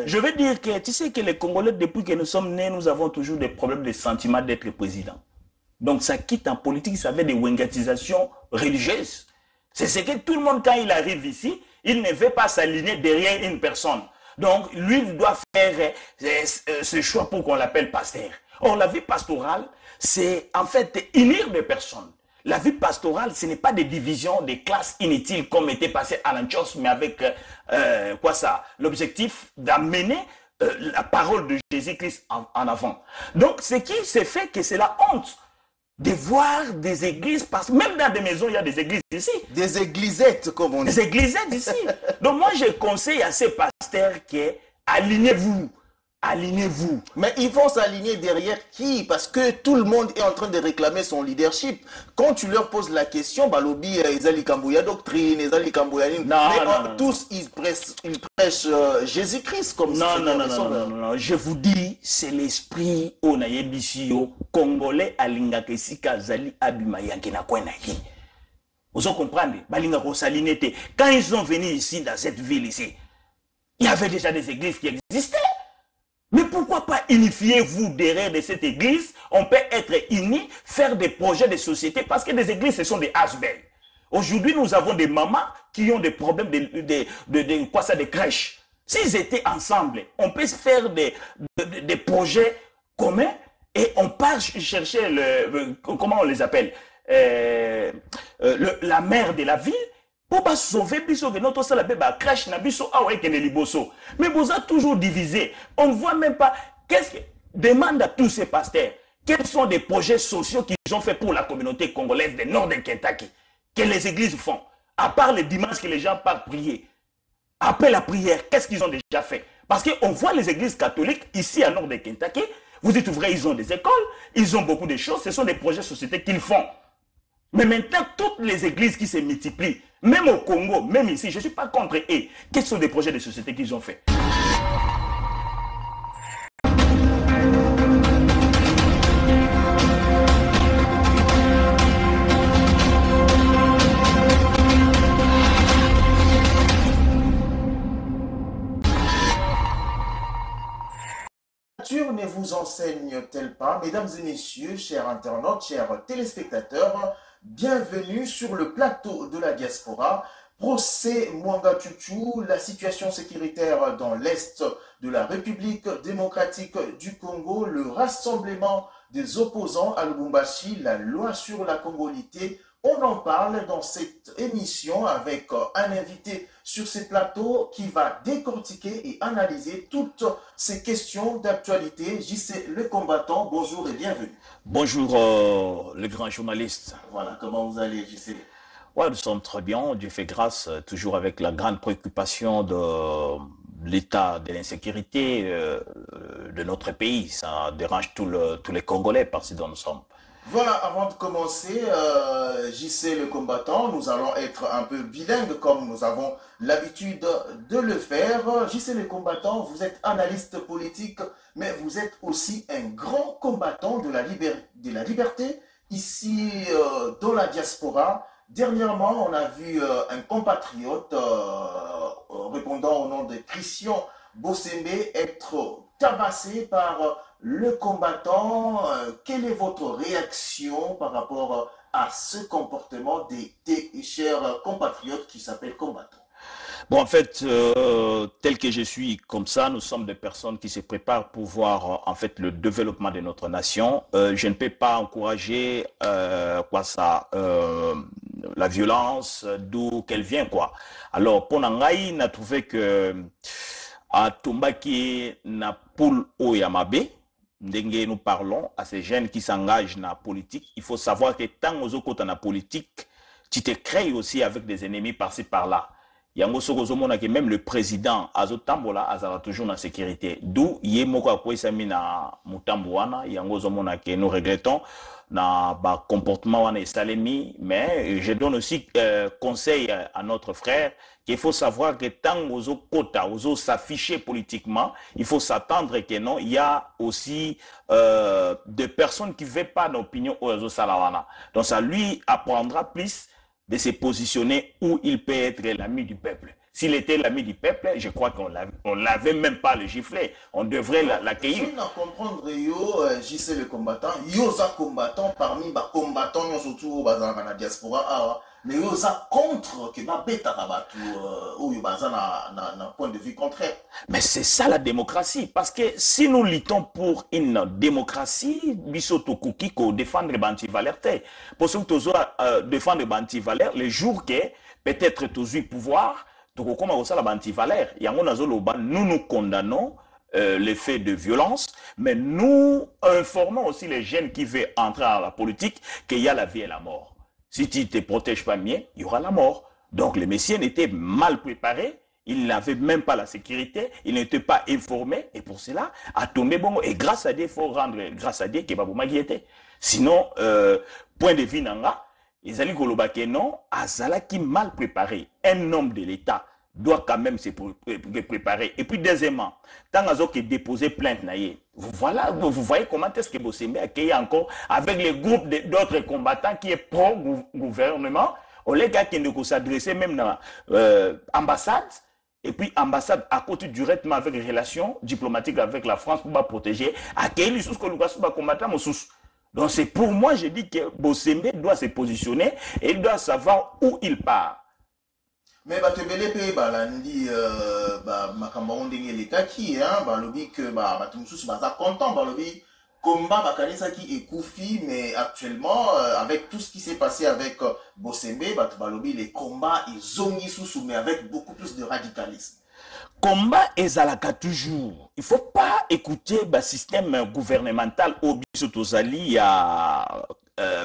Je veux dire que tu sais que les Congolais, depuis que nous sommes nés, nous avons toujours des problèmes de sentiment d'être président. Donc ça quitte en politique, ça fait des wengatisations religieuses. C'est ce que tout le monde, quand il arrive ici, il ne veut pas s'aligner derrière une personne. Donc lui doit faire ce choix pour qu'on l'appelle pasteur. Or la vie pastorale, c'est en fait unir des personnes. La vie pastorale, ce n'est pas des divisions, des classes inutiles comme était passé à l'Anchos, mais avec l'objectif d'amener la parole de Jésus-Christ en avant. Donc, ce qui s'est fait que c'est la honte de voir des églises, parce que même dans des maisons, il y a des églises ici. Des églisettes, comme on dit. Des églisettes ici. Donc, moi, je conseille à ces pasteurs que alignez-vous. Alignez-vous. Mais ils vont s'aligner derrière qui? Parce que tout le monde est en train de réclamer son leadership. Quand tu leur poses la question, Balobi, Ezali Kambouya doctrine, Ezali Kambouya... Tous, ils prêchent Jésus-Christ comme ça. Non. Je vous dis, c'est l'esprit Onayebisio, Congolais, Alingakesika, Zali, Abimayanki, Nakwenahi. Vous comprenez? Quand ils sont venus ici, dans cette ville ici, il y avait déjà des églises qui existaient. Mais pourquoi pas unifiez-vous derrière de cette église? On peut être unis, faire des projets de société, parce que des églises, ce sont des hashbells. Aujourd'hui, nous avons des mamans qui ont des problèmes de crèche. S'ils étaient ensemble, on peut faire des projets communs et on part chercher comment on les appelle, la mère de la ville, pour pas sauver biso que notre salle bébé crash na biso awa que ne liboso. Mais vous êtes toujours divisé. On ne voit même pas qu'est-ce que demande à tous ces pasteurs. Quels sont des projets sociaux qu'ils ont fait pour la communauté congolaise du nord de Kentucky que les églises font, à part les dimanches que les gens partent prier. Après la prière, qu'est-ce qu'ils ont déjà fait? Parce qu'on voit les églises catholiques ici à nord de Kentucky, vous êtes vrai, ils ont des écoles, ils ont beaucoup de choses, ce sont des projets sociétés qu'ils font. Mais maintenant, toutes les églises qui se multiplient, même au Congo, même ici, je ne suis pas contre eux. Quels sont les projets de société qu'ils ont fait? Ne vous enseigne-t-elle pas, mesdames et messieurs, chers internautes, chers téléspectateurs, bienvenue sur le plateau de la diaspora. Procès Mwanga Chuchu, la situation sécuritaire dans l'Est de la République démocratique du Congo, le rassemblement des opposants à Lubumbashi, la loi sur la congolité. On en parle dans cette émission avec un invité sur ces plateaux qui va décortiquer et analyser toutes ces questions d'actualité. JC Le Combattant, bonjour et bienvenue. Bonjour le grand journaliste. Voilà, comment vous allez, JC? Ouais, nous sommes très bien, Dieu fait grâce, toujours avec la grande préoccupation de l'état de l'insécurité de notre pays. Ça dérange tous les Congolais parce que nous sommes. Voilà, avant de commencer, JC Le Combattant, nous allons être un peu bilingues comme nous avons l'habitude de le faire. JC Le Combattant, vous êtes analyste politique, mais vous êtes aussi un grand combattant de la liberté ici dans la diaspora. Dernièrement, on a vu un compatriote répondant au nom de Christian Bossembe être tabassé par le combattant. Quelle est votre réaction par rapport à ce comportement des chers compatriotes qui s'appellent combattants? Bon, en fait, tel que je suis comme ça, nous sommes des personnes qui se préparent pour voir en fait le développement de notre nation. Je ne peux pas encourager la violence d'où qu'elle vient, quoi. Alors, pour Nangaï, on a trouvé que à Tumbaki na poule Oyamabe, nous parlons à ces jeunes qui s'engagent dans la politique. Il faut savoir que tant aux autres dans la politique, tu te crées aussi avec des ennemis par-ci par-là. Yango sokozomona que même le président azotambola azala toujours dans la sécurité. D'où yemoko akwesami na mutambo wana yango zomona que nous regrettons na ba comportement wana esalemi, mais je donne aussi conseil à notre frère qu'il faut savoir que tant aux quota aux s'afficher politiquement, il faut s'attendre que non, il y a aussi des personnes qui ne veulent pas d'opinion aux salawana. Donc ça lui apprendra plus de se positionner où il peut être l'ami du peuple. S'il était l'ami du peuple, je crois qu'on l'avait même pas le gifler. On devrait l'accueillir. Je vais comprendre, yo, JC le combattant, yo za combattant parmi les combattants, surtout dans la diaspora, mais yo za contre que ma bête à ou yo baza na point de vue contraire. Mais c'est ça la démocratie. Parce que si nous luttons pour une démocratie, bisoto kukiko défendre l'antivaleur. Pour ceux qui défendre l'antivaleur, les jours que peut-être tous eu pouvoir, nous nous condamnons les faits de violence, mais nous informons aussi les jeunes qui veulent entrer dans la politique qu'il y a la vie et la mort. Si tu ne te protèges pas bien, il y aura la mort. Donc les messieurs n'étaient mal préparés, ils n'avaient même pas la sécurité, ils n'étaient pas informés, et pour cela, à tomber bon, et grâce à Dieu, il faut rendre grâce à Dieu qu'il va vous m'inquiéter. Sinon, point de vue nanga, ils allaient que non, Azala qui mal préparé, un homme de l'État doit quand même se préparer. Et puis deuxièmement, tant que déposer plainte, voilà, vous voyez comment est-ce que Bossembe a accueilli encore avec les groupes d'autres combattants qui est pro-gouvernement, au lieu de s'adresser même dans l'ambassade, et puis ambassade à côté directement avec les relations diplomatiques avec la France pour protéger, accueillir les combattants. Donc c'est pour moi, je dis que Bossembe doit se positionner et il doit savoir où il part. Mais bah tu belé pe balandi makambo ndenge lekaki hein balobi que bah tout mususu baza content balobi combat bakanisa qui ekufi mais actuellement avec tout ce qui s'est passé avec Bossembe bah balobi les combats ils ont sous mais avec beaucoup plus de radicalisme. Combat ezalaka toujours. Il ne faut pas écouter le système gouvernemental au Bisotozali à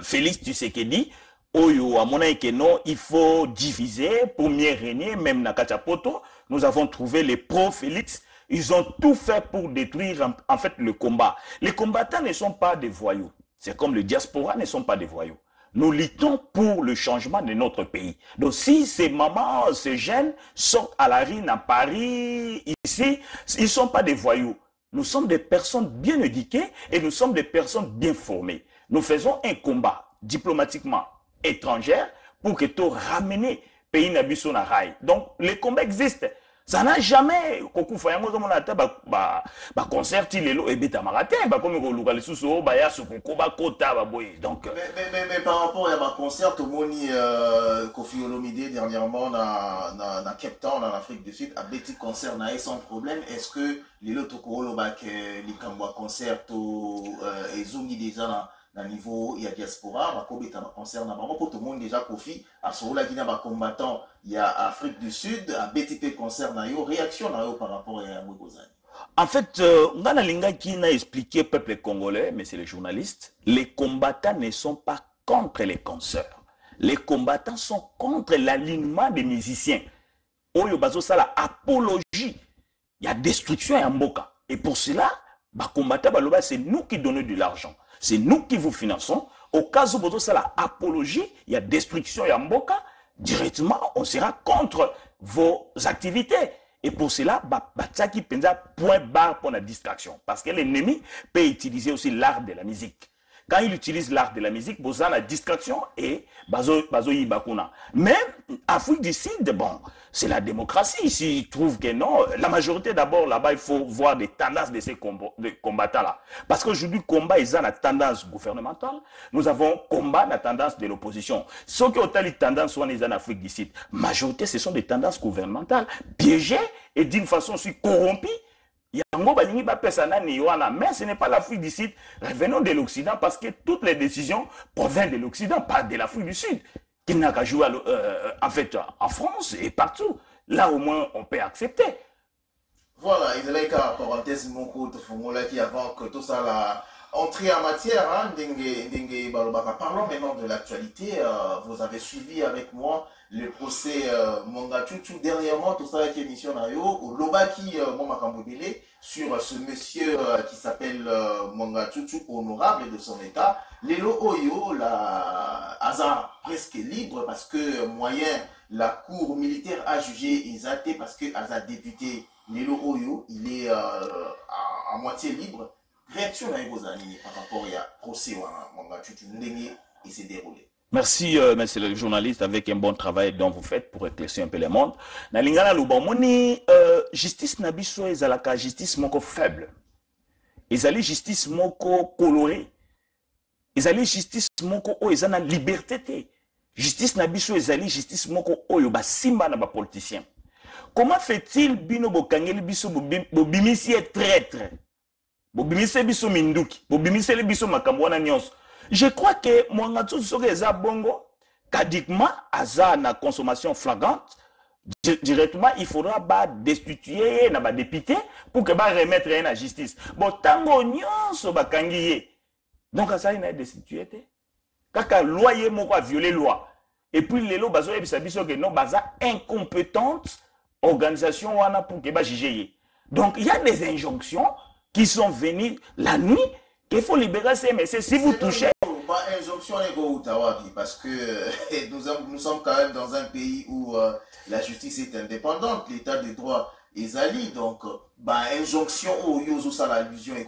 Félix Tshisekedi. Oyo, à mon avis, que non, il faut diviser pour mieux régner, même na Kachapoto. Nous avons trouvé les pro-Félix. Ils ont tout fait pour détruire, en fait, le combat. Les combattants ne sont pas des voyous. C'est comme les diasporas ne sont pas des voyous. Nous luttons pour le changement de notre pays. Donc, si ces mamans, ces jeunes sortent à la rue à Paris, ici, ils ne sont pas des voyous. Nous sommes des personnes bien éduquées et nous sommes des personnes bien formées. Nous faisons un combat diplomatiquement étrangère pour que tu ramènes pays nabiso na rail. Donc les combats existent. Ça n'a jamais concert lelo et beta marate comme le suso baya sukoko ba kota ba boy. Donc mais par rapport à ma concert au moni Kofi Olomide dernièrement na Cape Town en Afrique du Sud a petit concert na sans problème. Est-ce que les loto ko loba que les kambwa concert ezongi déjà na niveau il y a diaspora bakobeta ba concert na bango pour tout le monde déjà Kofi a sorola kina ba combattant il y a Afrique du Sud a BTP concert na yo réaction na yo par rapport à Mwegozani. En fait, Ngana Linga qui n'a expliqué au peuple congolais, mais c'est les journalistes, les combattants ne sont pas contre les concerts. Les combattants sont contre l'alignement des musiciens. Oyo bazo sala apologie, il y a destruction et mboka. Et pour cela, ba combattants baloba c'est nous qui donnons de l'argent. C'est nous qui vous finançons. Au cas où vous avez l'apologie, il y a destruction, il y a mboka, directement, on sera contre vos activités. Et pour cela, Batsaki Penza point barre pour la distraction. Parce que l'ennemi peut utiliser aussi l'art de la musique. Quand il utilise l'art de la musique, vous avez la distraction et bazo yibakuna. Mais Afrique du Sud, bon, c'est la démocratie. S'ils trouvent que non, la majorité d'abord là-bas, il faut voir des tendances de ces combattants-là. Parce qu'aujourd'hui, combat, ils ont la tendance gouvernementale. Nous avons combat, la tendance de l'opposition. Ceux qui ont les tendances, soit en Afrique du Sud, majorité, ce sont des tendances gouvernementales, piégées et d'une façon aussi corrompues. Mais ce n'est pas l'Afrique du Sud. Revenons de l'Occident parce que toutes les décisions proviennent de l'Occident, pas de l'Afrique du Sud, qui n'a qu'à jouer en fait en France et partout. Là au moins on peut accepter. Voilà, il est là parenthèse mon côté qui avant que tout ça la entrée en matière, hein, parlons maintenant de l'actualité. Vous avez suivi avec moi le procès Monga Chuchu dernièrement, tout ça qui est émission au Lobaki Momakambodele sur ce monsieur qui s'appelle Monga Chuchu, honorable de son état. Lelo Oyo, la hasard presque libre parce que moyen la cour militaire a jugé Isaté parce que hasard député Lelo Oyo, il est à moitié libre. Réaction à Ebozani par rapport à procès Monga Chuchu, il s'est déroulé. Merci, monsieur le journaliste, avec un bon travail dont vous faites pour éclaircir un peu le monde. Na lingala luba moni justice na biso ezalaka justice moko faible. Ezali justice moko coloré. Ezali justice moko oyo eza na liberté te. Justice na biso ezali justice moko oyo basimba na bapoliticien. Comment fait-il bino bokangeli biso bobimisi traître? Bobimisi biso minduki, bobimisi biso makambo wana nyonso. Je crois que mwanga tsusu soki eza bongo, kadiquement aza na consommation flagrante, directement il faudra ba destituer na ba député pour que ba remettre na justice. Bon tango nyonso bakangi ye. Donc azali na destituer te. Kaka loi ye moko a violé loi. Et puis lelo bazo yebisa biso que non baza incompétente organisation wana pour que ba juger ye. Donc il y a des injonctions qui sont venues la nuit qu'il faut libérer ces messieurs. Si vous touchez... Injonction parce que nous sommes quand même dans un pays où la justice est indépendante, l'état de droit est ali, donc injonction au yozo ça l'allusion est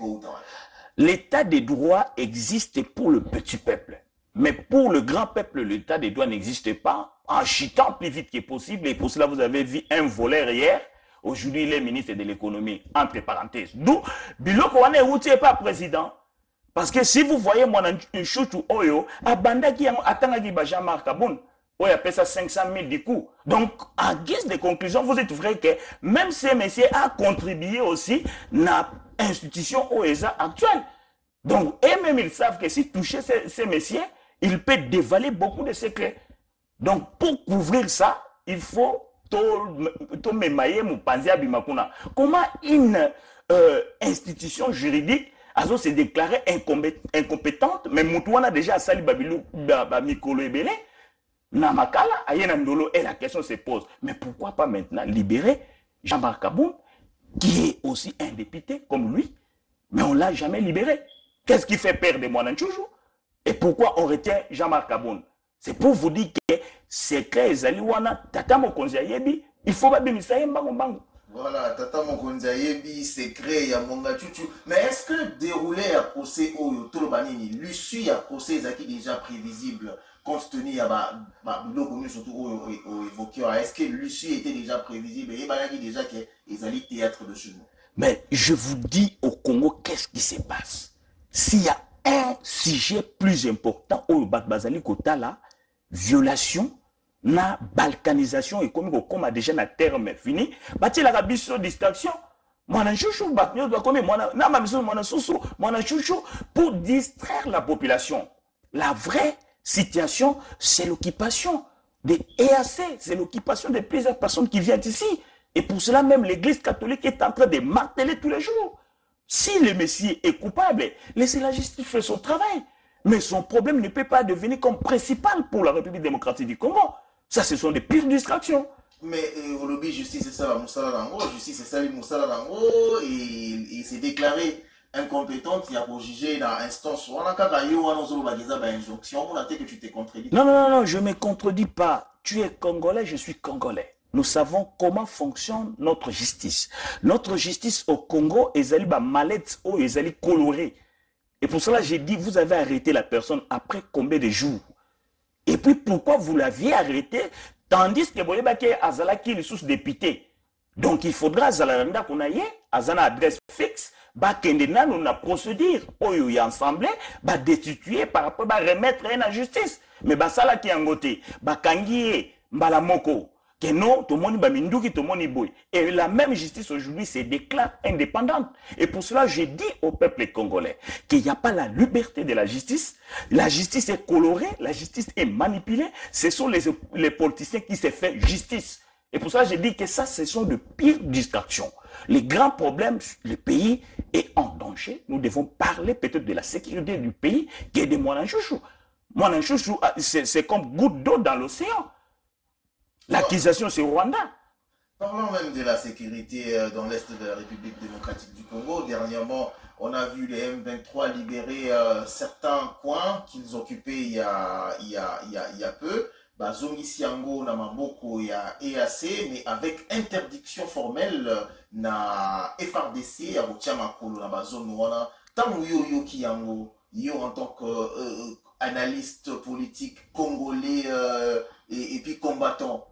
l'état de droit existe pour le petit peuple, mais pour le grand peuple, l'état de droit n'existe pas en chutant plus vite que possible, et pour cela vous avez vu un voleur hier. Aujourd'hui, il est ministre de l'économie, entre parenthèses. D'où, Biloko wane routier pas président. Parce que si vous voyez mon chouchou Oyo, Abanda qui attend qui Jean-Marc Kaboun, Oyo appelle ça 500 000 du coup. Donc, en guise de conclusion, vous êtes vrai que même ces messieurs a contribué aussi à l'institution OESA actuelle. Donc, et même ils savent que si toucher ces messieurs, ils peuvent dévaler beaucoup de secrets. Donc, pour couvrir ça, il faut comment une institution juridique a se déclaré incompétente, mais Moutouana déjà a sali Babilou Mikolo Ebele, Namakala, Ayenandolo, et la question se pose, mais pourquoi pas maintenant libérer Jean-Marc Kaboun, qui est aussi un député comme lui, mais on ne l'a jamais libéré. Qu'est-ce qui fait perdre Mwananchoujou? Et pourquoi on retient Jean-Marc Kaboun? C'est pour vous dire que secret ezaliwana tata mokonzi ayebi, il faut pas bimisa mbango mbango. Voilà, tata mokonzi ayebi secret ya monga chuchu. Mais est-ce que dérouler à procès au Tolobanini, l'issue à procès est déjà prévisible compte tenu à le surtout au évoqué, est-ce que l'issue était déjà prévisible et il déjà que les alliés théâtre de chez nous? Mais je vous dis au Congo, qu'est-ce qui se passe? S'il y a un sujet plus important au Bazali Kotala, violation, na balkanisation économique, comme a déjà un terme fini, bâti la rabisso distraction. Pour distraire la population. La vraie situation, c'est l'occupation des EAC, c'est l'occupation de plusieurs personnes qui viennent ici. Et pour cela même, l'Église catholique est en train de marteler tous les jours. Si le Messie est coupable, laissez la justice faire son travail. Mais son problème ne peut pas devenir comme principal pour la République démocratique du Congo. Ça, ce sont des pires distractions. Mais au lobby justice, c'est ça, la Moussala Lango, justice, c'est ça, la Moussala Lango, et il s'est déclaré incompétente, il a pour juger dans l'instance. On a qu'à gagner, on a une injonction, on a dit que tu t'es contredit. Non, je ne me contredis pas. Tu es Congolais, je suis Congolais. Nous savons comment fonctionne notre justice. Notre justice au Congo, ezali ba mallette ou ezali coloré. Et pour cela, j'ai dit, vous avez arrêté la personne après combien de jours? Et puis, pourquoi vous l'aviez arrêté tandis que vous avez Azalaki les sous-députés? Donc, il faudra Azalanda qu'on aille, Azana adresse fixe, Bakendena, nous la procédure, Oyo y ensemble, destituer par rapport à remettre à la justice. Mais Basala qui est en côté, Bakangi, Mbalamoko, que non, tout le monde Baminduki, tout le monde boy. Et la même justice aujourd'hui se déclare indépendante. Et pour cela, je dis au peuple congolais qu'il n'y a pas la liberté de la justice. La justice est colorée, la justice est manipulée. Ce sont les politiciens qui se font justice. Et pour cela, je dis que ça, ce sont de pires distractions. Les grands problèmes, le pays est en danger. Nous devons parler peut-être de la sécurité du pays qui est de Mwananchouchou. Mwananchouchou, c'est comme goutte d'eau dans l'océan. L'accusation, c'est Rwanda. Parlons même de la sécurité dans l'Est de la République démocratique du Congo. Dernièrement, on a vu les M23 libérer certains coins qu'ils occupaient il y a peu. Bazongi Siango, Namaboko, il y a EAC, mais avec interdiction formelle na FRDC, à Routiamakolo, na Bazon Nouana, Tamu Yo Kiyango, Yo en tant analyste politique congolais et puis combattant.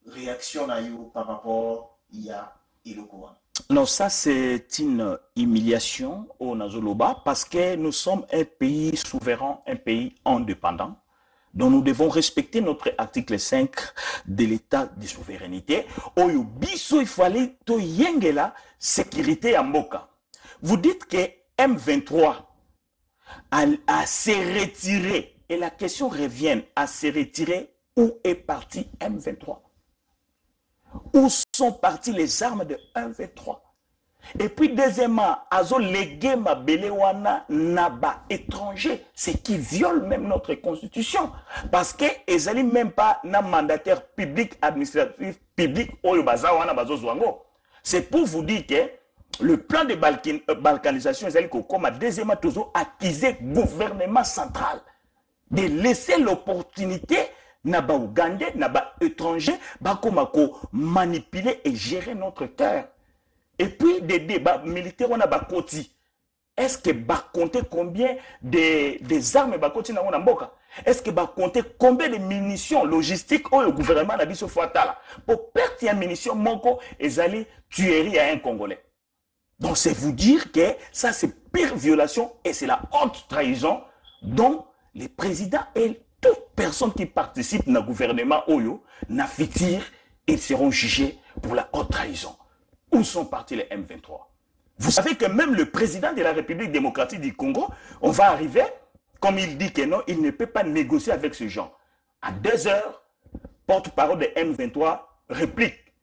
Réaction à you par rapport à Iloko. Non, ça c'est une humiliation au Nazoloba parce que nous sommes un pays souverain, un pays indépendant. Donc nous devons respecter notre article 5 de l'état de souveraineté. Oyo biso il fallait to yengela sécurité à Mboka. Vous dites que M23 a se retiré et la question revient à se retirer. Où est parti M23? Où sont parties les armes de M23? Et puis deuxièmement, azo légué ma belewana naba étranger, c'est qui viole même notre constitution. Parce que ils n'allaient même pas na mandataire public, administratif, public, oyo bazawana bazo zwango. C'est pour vous dire que le plan de balkanisation, ils allaient comme deuxièmement toujours accuser gouvernement central de laisser l'opportunité naba ougandais, naba étranger, bakomako manipuler et gérer notre terre. Et puis des débats militaires, on a bakoti. Est-ce que va compter combien des armes bakoti na mboka? Est-ce que va compter combien de munitions logistiques au gouvernement a dit ce fatala pour perdre une munition monko et aller tuerie à un Congolais? Donc c'est vous dire que ça c'est pire violation et c'est la haute trahison dont les présidents et toute personne qui participe dans le gouvernement Oyo n'a fitir, ils seront jugés pour la haute trahison. Où sont partis les M23? Vous savez que même le président de la République démocratique du Congo, on va arriver, comme il dit que non, il ne peut pas négocier avec ce gens. À 2 heures, porte-parole de M23 réplique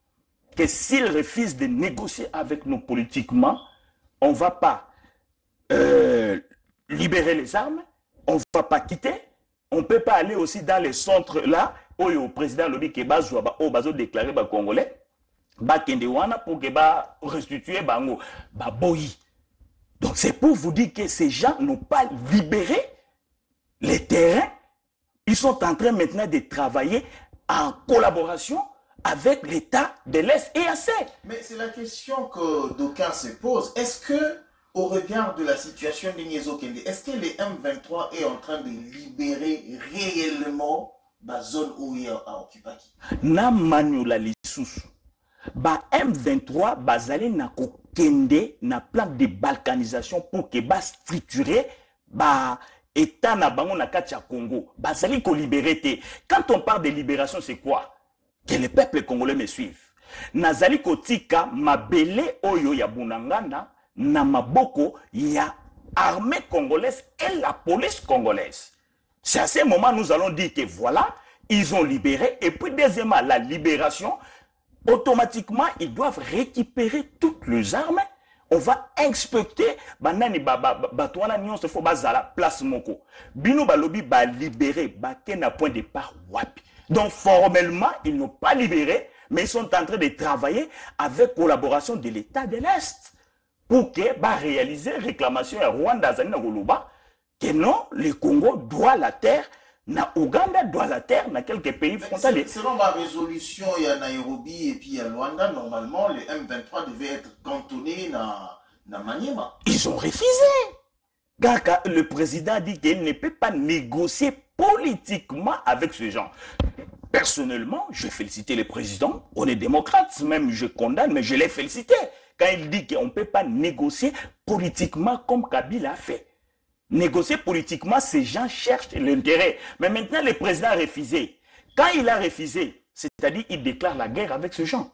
que s'il refuse de négocier avec nous politiquement, on ne va pas libérer les armes, on ne va pas quitter, on ne peut pas aller aussi dans les centres là, où le président Lobi Keba Bazo déclaré Congolais. Pour que restituer bango boyi. Donc c'est pour vous dire que ces gens n'ont pas libéré les terrains. Ils sont en train maintenant de travailler en collaboration avec l'État de l'Est et assez. Mais c'est la question que d'aucuns se posent. Est-ce que, au regard de la situation de Nyezo Kende, est-ce que les M23 est en train de libérer réellement la zone où il y a occupé? Na manula lisusu. Ba M23 bazali na kokende na plan de balkanisation pour que ba structurer ba état na bango na kati ya Congo bazali ko libérer te. Quand on parle de libération, c'est quoi? Que le peuple congolais me suive. Nazali kotika mabele oyo ya bunangana na maboko ya armée congolaise et la police congolaise. C'est à ce moment nous allons dire que voilà, ils ont libéré. Et puis deuxièmement, la libération, automatiquement, ils doivent récupérer toutes les armes. On va inspecter banani batwana nyon se fo bazala place moko. Bino balobi ba libérer ba kena point de départ wapi. Donc formellement, ils n'ont pas libéré, mais ils sont en train de travailler avec collaboration de l'État de l'Est pour que ba réaliser réclamation à Rwanda zani Goluba que non, le Congo doit la terre. Na Ouganda doit la terre, dans quelques pays frontaliers. Selon ma résolution, il y a Nairobi et puis à Luanda, normalement, les M23 devaient être cantonnés dans Maniema. Ils ont refusé. Quand le président dit qu'il ne peut pas négocier politiquement avec ces gens. Personnellement, je félicite le président. On est démocrate, même je condamne, mais je l'ai félicité. Quand il dit qu'on ne peut pas négocier politiquement comme Kabila a fait. Négocier politiquement, ces gens cherchent l'intérêt. Mais maintenant, le président a refusé. Quand il a refusé, c'est-à-dire qu'il déclare la guerre avec ces gens.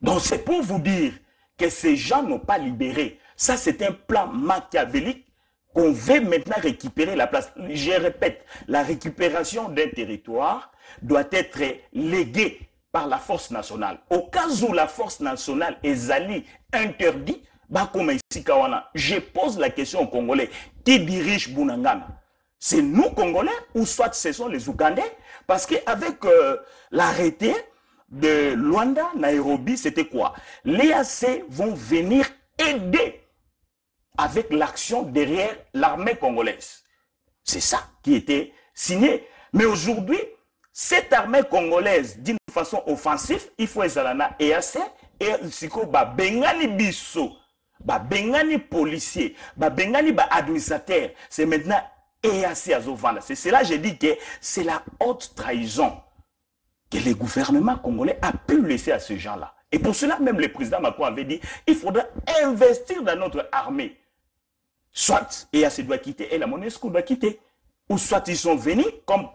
Donc c'est pour vous dire que ces gens n'ont pas libéré. Ça, c'est un plan machiavélique qu'on veut maintenant récupérer la place. Je répète, la récupération d'un territoire doit être léguée par la force nationale. Au cas où la force nationale est interdite, je pose la question aux Congolais. Qui dirige Bunangana? C'est nous Congolais ou soit ce sont les Ougandais? Parce qu'avec l'arrêté de Luanda, Nairobi, c'était quoi? Les AC vont venir aider avec l'action derrière l'armée congolaise. C'est ça qui était signé. Mais aujourd'hui, cette armée congolaise, d'une façon offensive, il faut ezalana EAC et siko ba bengani biso. Ba bengani policier, ba bengani ba administrateur, c'est maintenant EAC Azovanda. C'est cela que j'ai dit que c'est la haute trahison que le gouvernement congolais a pu laisser à ces gens-là. Et pour cela, même le président Macron avait dit il faudra investir dans notre armée. Soit EAC doit quitter et la MONUSCO doit quitter. Ou soit ils sont venus, comme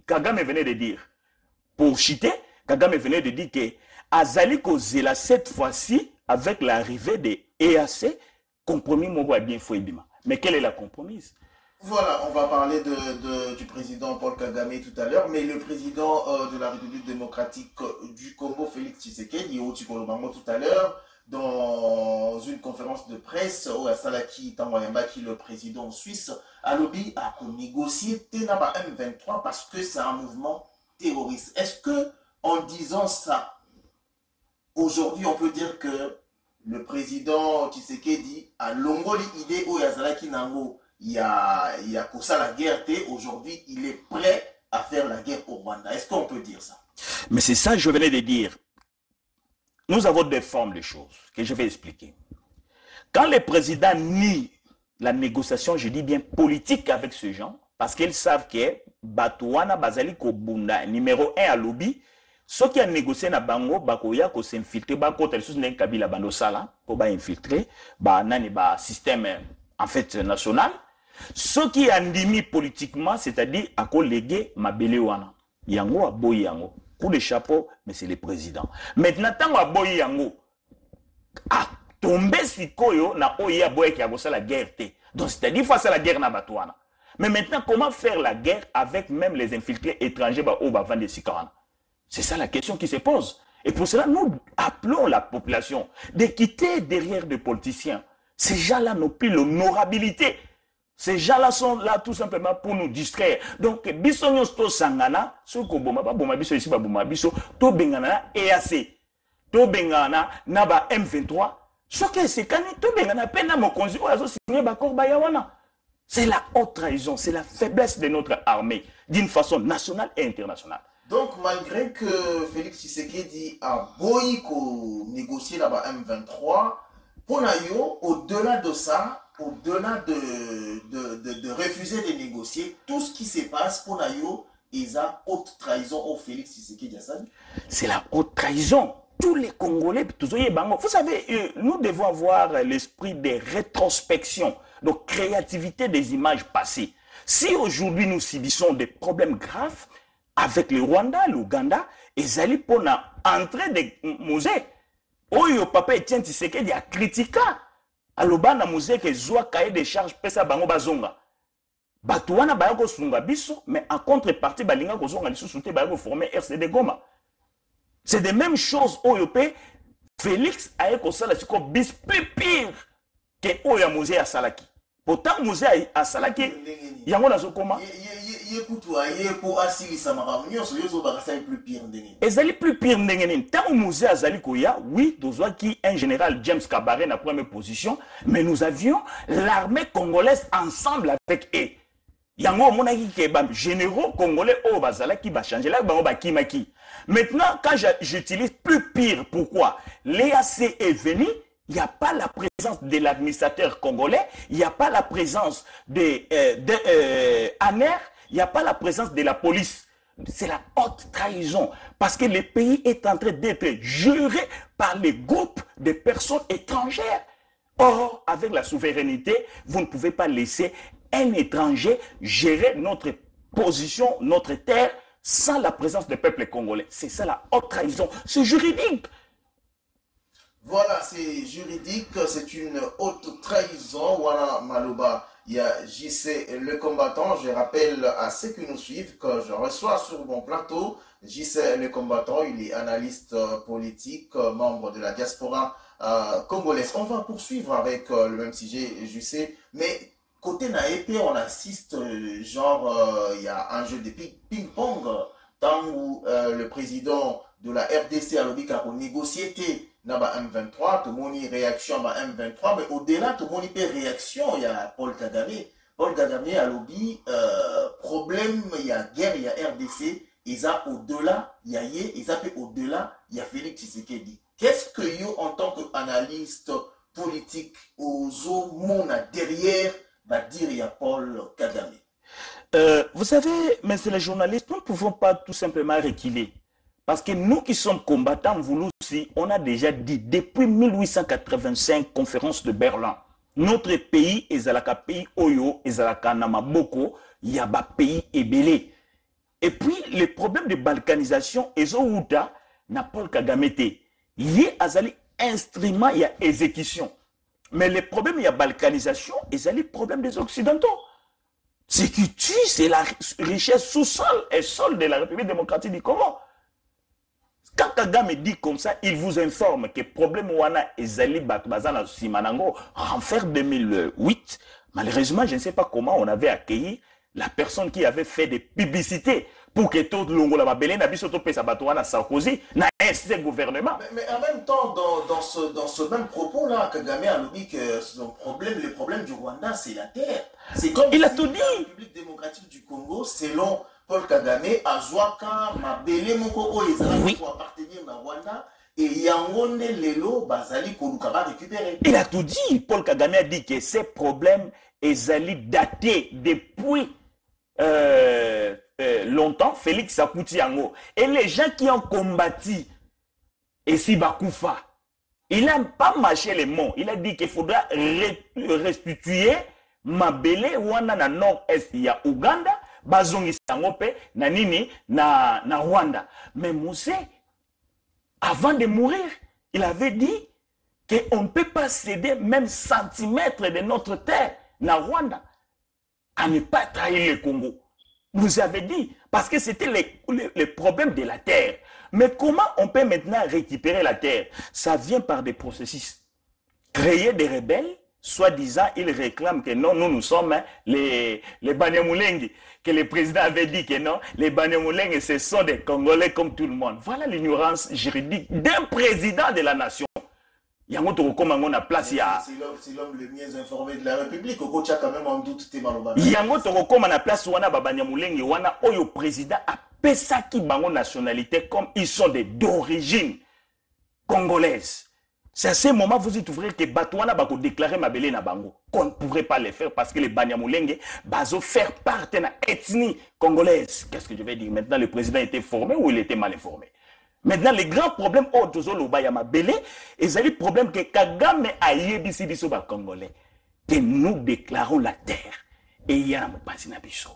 Kagame venait de dire. Pour chiter, Kagame venait de dire que Azali Kozela, cette fois-ci, avec l'arrivée des EAC, compromis Mobo bien Fouébima. Mais quelle est la compromise? Voilà, on va parler du président Paul Kagame tout à l'heure, mais le président de la République démocratique du Congo, Félix Tshisekedi, au Tchikolobango tout à l'heure, dans une conférence de presse, où Salaki Tangoyambaki, le président suisse, a lobby à négocier Tenaba M23 parce que c'est un mouvement terroriste. Est-ce que, en disant ça, aujourd'hui, on peut dire que le président Tshisekedi a longoli idée au Yazalaki Nango? Il y a ça la guerre, aujourd'hui, il est prêt à faire la guerre au Rwanda. Est-ce qu'on peut dire ça? Mais c'est ça que je venais de dire. Nous avons des formes de choses que je vais expliquer. Quand le président nie la négociation, je dis bien politique avec ces gens, parce qu'ils savent que Batouana Bazali Kobunda, numéro 1 à lobby, ceux qui ont négocié na bango, bakoya ko s'infiltrer, bako tel sous n'en kabila bando sala, pour ba infiltrer, ba nani ba système en fait national. Ceux qui ont dimi politiquement, c'est-à-dire à colléguer Mabele Wana. Yango a boy yango. Coup de chapeau, mais c'est le président. Maintenant, tant à boy yango, a tombé si koyo na oya boy qui a gossé la guerre. Donc, c'est-à-dire face à la guerre na Batouana. Mais maintenant, comment faire la guerre avec même les infiltrés étrangers au Bavan de Sikarana? C'est ça la question qui se pose. Et pour cela, nous appelons la population de quitter derrière des politiciens. Ces gens-là n'ont plus l'honorabilité. Ces gens-là sont là tout simplement pour nous distraire. Donc, bisognos to sangana, ce que boma ba boma biso ici ba boma biso, to bengana EAC, to bengana naba M23. Ce que c'est quand to bengana pena mokonzi o azo signé ba korba yawana. C'est la haute trahison, c'est la faiblesse de notre armée d'une façon nationale et internationale. Donc, malgré que Félix Tshisekedi a boy ko négocier là-bas M23, pour Nayo, au-delà de ça, au-delà de refuser de négocier, tout ce qui se passe pour Nayo, ils ont haute trahison au Félix Tshisekedi. C'est la haute trahison. Tous les Congolais, vous savez, nous devons avoir l'esprit de rétrospection, de créativité des images passées. Si aujourd'hui nous subissons des problèmes graves avec le Rwanda, l'Ouganda, ils allaient pour entrer des musées. Oyo papa Etienne Tshisekedi a critiqué. Aloba na musée que zoa cahier de charges pesa bango bazonga. Batouana bayako sunga biso, mais en contrepartie balinga ko zonga lisusu te bayako former RCD Goma. C'est des mêmes choses Oyope. Félix a eko sala siko bis plus pire que Oya musée à Salaki. Pourtant musée à Salaki yango nazo koma. Ezali plus pire ndengeni. Tant musée azali koya, oui, dozoa qui un général James Kabaré na première position, mais nous avions l'armée congolaise ensemble avec eux. Yango monaki ke bam généraux congolais au bazala qui va changer là bango ba kimaki. Maintenant quand j'utilise plus pire, pourquoi? L'EAC est venu. Il n'y a pas la présence de l'administrateur congolais, il n'y a pas la présence de ANER, il n'y a pas la présence de la police. C'est la haute trahison parce que le pays est en train d'être géré par les groupes de personnes étrangères. Or, avec la souveraineté, vous ne pouvez pas laisser un étranger gérer notre position, notre terre, sans la présence du peuple congolais. C'est ça la haute trahison. C'est juridique. Voilà, c'est juridique, c'est une haute trahison. Voilà, Maloba, il y a JC le combattant. Je rappelle à ceux qui nous suivent que je reçois sur mon plateau JC le combattant. Il est analyste politique, membre de la diaspora congolaise. On va poursuivre avec le même sujet, JC. Mais côté Naépé, on assiste, il y a un jeu de ping-pong, tant où le président de la RDC a lobby a négocié Naba M23, tout le monde réaction à M23, mais au-delà, tout le monde peut réaction, il y a Paul Kagame. Paul Kagame a lobby, problème, il y a guerre, il y a RDC, ils ont au-delà, il y a Yé, ils ont au-delà, il y a Félix Tshisekedi. Qu'est-ce que yo, en tant qu'analyste politique, aux hommes derrière, va dire il y a Paul Kagame? Vous savez, mais c'est les journalistes, nous ne pouvons pas tout simplement reculer. Parce que nous qui sommes combattants, vous aussi, on a déjà dit, depuis 1885, conférence de Berlin, notre pays, ezalaka pays Oyo, ezalaka Namaboko, yaba pays ebélé. Et puis, les problèmes de balkanisation, ezouta, na Paul Kagame te. Yé azali instrument, il y a exécution. Mais les problèmes, il y a balkanisation, ezali problème des Occidentaux. Ce qui tue, c'est la richesse sous-sol et sol de la République démocratique du Congo. Quand Kagame dit comme ça, il vous informe que le problème wana ezali bazana simanango en fer 2008. Malheureusement, je ne sais pas comment on avait accueilli la personne qui avait fait des publicités pour que tout le monde mabele na biso to pesa bato wana Sarkozy na ce gouvernement. Mais en même temps, dans ce même propos-là, Kagame a dit que le problème du Rwanda, c'est la terre. C'est comme il si a tout dit. La République démocratique du Congo, selon Paul Kagame, Azwaka, Mabele Moko, Oezala, pour appartenir à Rwanda, et Yangonde Lelo, Bazali, Kolukaba récupérer. Il a tout dit. Paul Kagame a dit que ces problèmes, ezali datés depuis longtemps, Félix Sakouti Yango. Et les gens qui ont combattu Essi Bakoufa, il n'a pas mâché les mots. Il a dit qu'il faudra restituer Mabele wana na nord-est ya Ouganda, bazongi sangope na nini na Rwanda. Mais Moussé, avant de mourir, il avait dit qu'on ne peut pas céder même centimètre de notre terre na Rwanda à ne pas trahir le Congo. Vous avez dit, parce que c'était les problèmes de la terre. Mais comment on peut maintenant récupérer la terre? Ça vient par des processus. Créer des rebelles, soi-disant, ils réclament que non, nous sommes les Banyamulenge, que le président avait dit que non, les Banyamulenge, ce sont des Congolais comme tout le monde. Voilà l'ignorance juridique d'un président de la nation. Yango tokokoma ngo na place ya c'est l'homme le mieux informé de la République. Okocha quand même en doute te maloba. Yango tokokoma na place wana babanyamulenge wana oyo président a pesaki bango nationalité comme ils sont d'origine congolaise. C'est à ce moment vous dites ouvrir que Batouana bako déclarer mabele na bango. Qu'on ne pourrait pas le faire parce que les Banyamulenge bazo faire partie de l'ethnie congolaise. Qu'est-ce que je vais dire? Maintenant le président était formé ou il était mal informé? Maintenant, les grands problèmes, oh, Tozolo Bayama Belé, et c'est le problème que Kagame a yébisi biso ba Congolais, que nous déclarons la terre. Et il y a un pasina biso.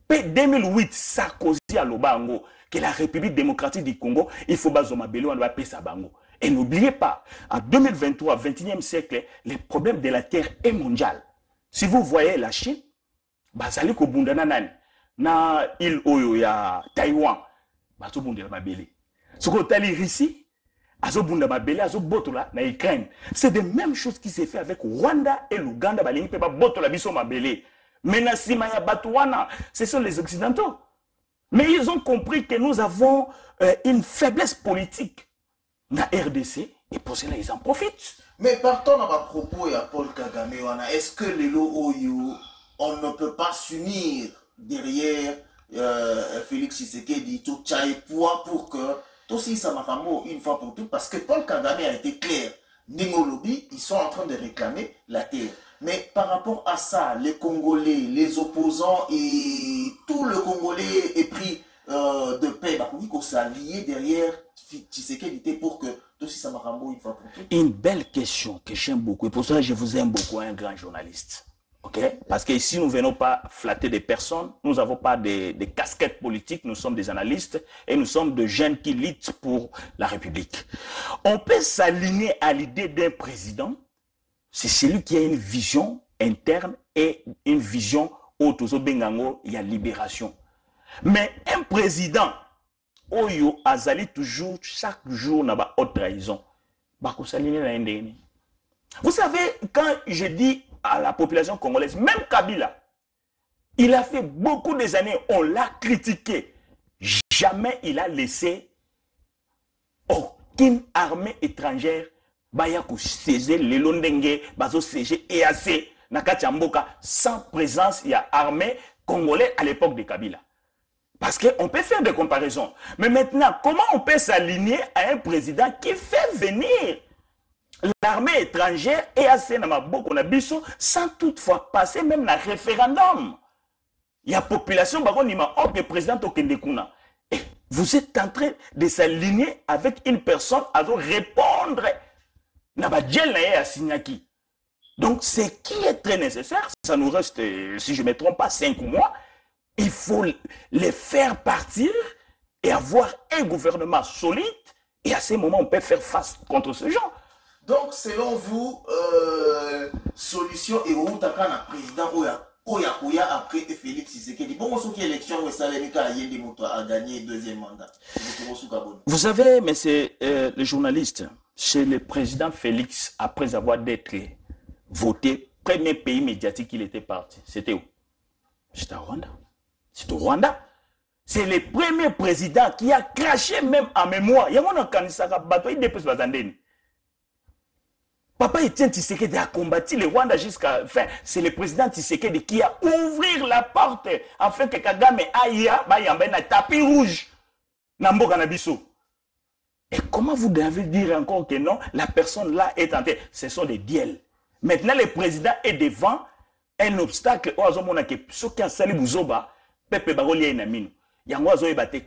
P 2008, Sarkozy a l'Obango, que la République démocratique du Congo, il faut bazoma Belé, on doit payer sa bango. Et n'oubliez pas, en 2023, 21e siècle, le problème de la terre est mondial. Si vous voyez la Chine, bazali ko bundana nani, na île Oyo ya Taïwan, bazo bundela Babélé. Ce qu'on a ici, c'est de même chose qui s'est fait avec Rwanda et l'Ouganda. Mais ce sont les Occidentaux. Mais ils ont compris que nous avons une faiblesse politique dans la RDC et pour cela ils en profitent. Mais partons à ma propos, à Paul Kagame, est-ce que les Oyo, on ne peut pas s'unir derrière Félix Tshisekedi, tout poids pour que aussi ça m'a une fois pour toutes, parce que Paul Kagame a été clair. Ningolobi, ils sont en train de réclamer la terre. Mais par rapport à ça, les Congolais, les opposants et tout le Congolais est pris de paix. Bah, qu'on s'allie derrière Tshisekedi pour que aussi ça m'a une fois pour toutes. Une belle question que j'aime beaucoup. Et pour ça, je vous aime beaucoup, un grand journaliste. Okay? Parce que ici, nous ne venons pas flatter des personnes, nous n'avons pas des casquettes politiques, nous sommes des analystes et nous sommes des jeunes qui luttent pour la République. On peut s'aligner à l'idée d'un président, c'est celui qui a une vision interne et une vision autour bengango, il y a libération. Mais un président, Oyo Azali toujours, chaque jour, n'a pas haute trahison. Vous savez, quand je dis à la population congolaise, même Kabila, il a fait beaucoup des années, on l'a critiqué. Jamais il a laissé aucune armée étrangère saisir les Londenge, bazo siéger EAC, Nakachamboka, sans présence, il y a armée congolaise à l'époque de Kabila. Parce qu'on peut faire des comparaisons. Mais maintenant, comment on peut s'aligner à un président qui fait venir l'armée étrangère et assez beaucoup na biso sans toutefois passer même le référendum? Il y a population, ok, président Okendekuna. Et vous êtes en train de s'aligner avec une personne à répondre. Donc, ce qui est très nécessaire, ça nous reste, si je ne me trompe pas, 5 mois. Il faut les faire partir et avoir un gouvernement solide. Et à ce moment, on peut faire face contre ce genre. Donc, selon vous, solution et où un président Oya après Félix Tshisekedi. Bon, ce qui est élection, a gagné deuxième mandat. Vous savez, mais c'est les journalistes, chez le président Félix, après avoir d'être voté, premier pays médiatique qu'il était parti, c'était où? C'était au Rwanda. C'est au Rwanda. C'est le premier président qui a craché même en mémoire. Il y a un candidat qui a déposé Bazandeni. Papa Etienne Tshisekedi a combattu le Rwanda jusqu'à la fin. C'est le président Tshisekedi qui a ouvert la porte afin que Kagame aille à tapis rouge. Nambo Nabiso. Et comment vous devez dire encore que non, la personne là est en tête? Ce sont des diels. Maintenant, le président est devant un obstacle. Ceux qui ont sali Bouzoba, Pepe Barolia et Namino.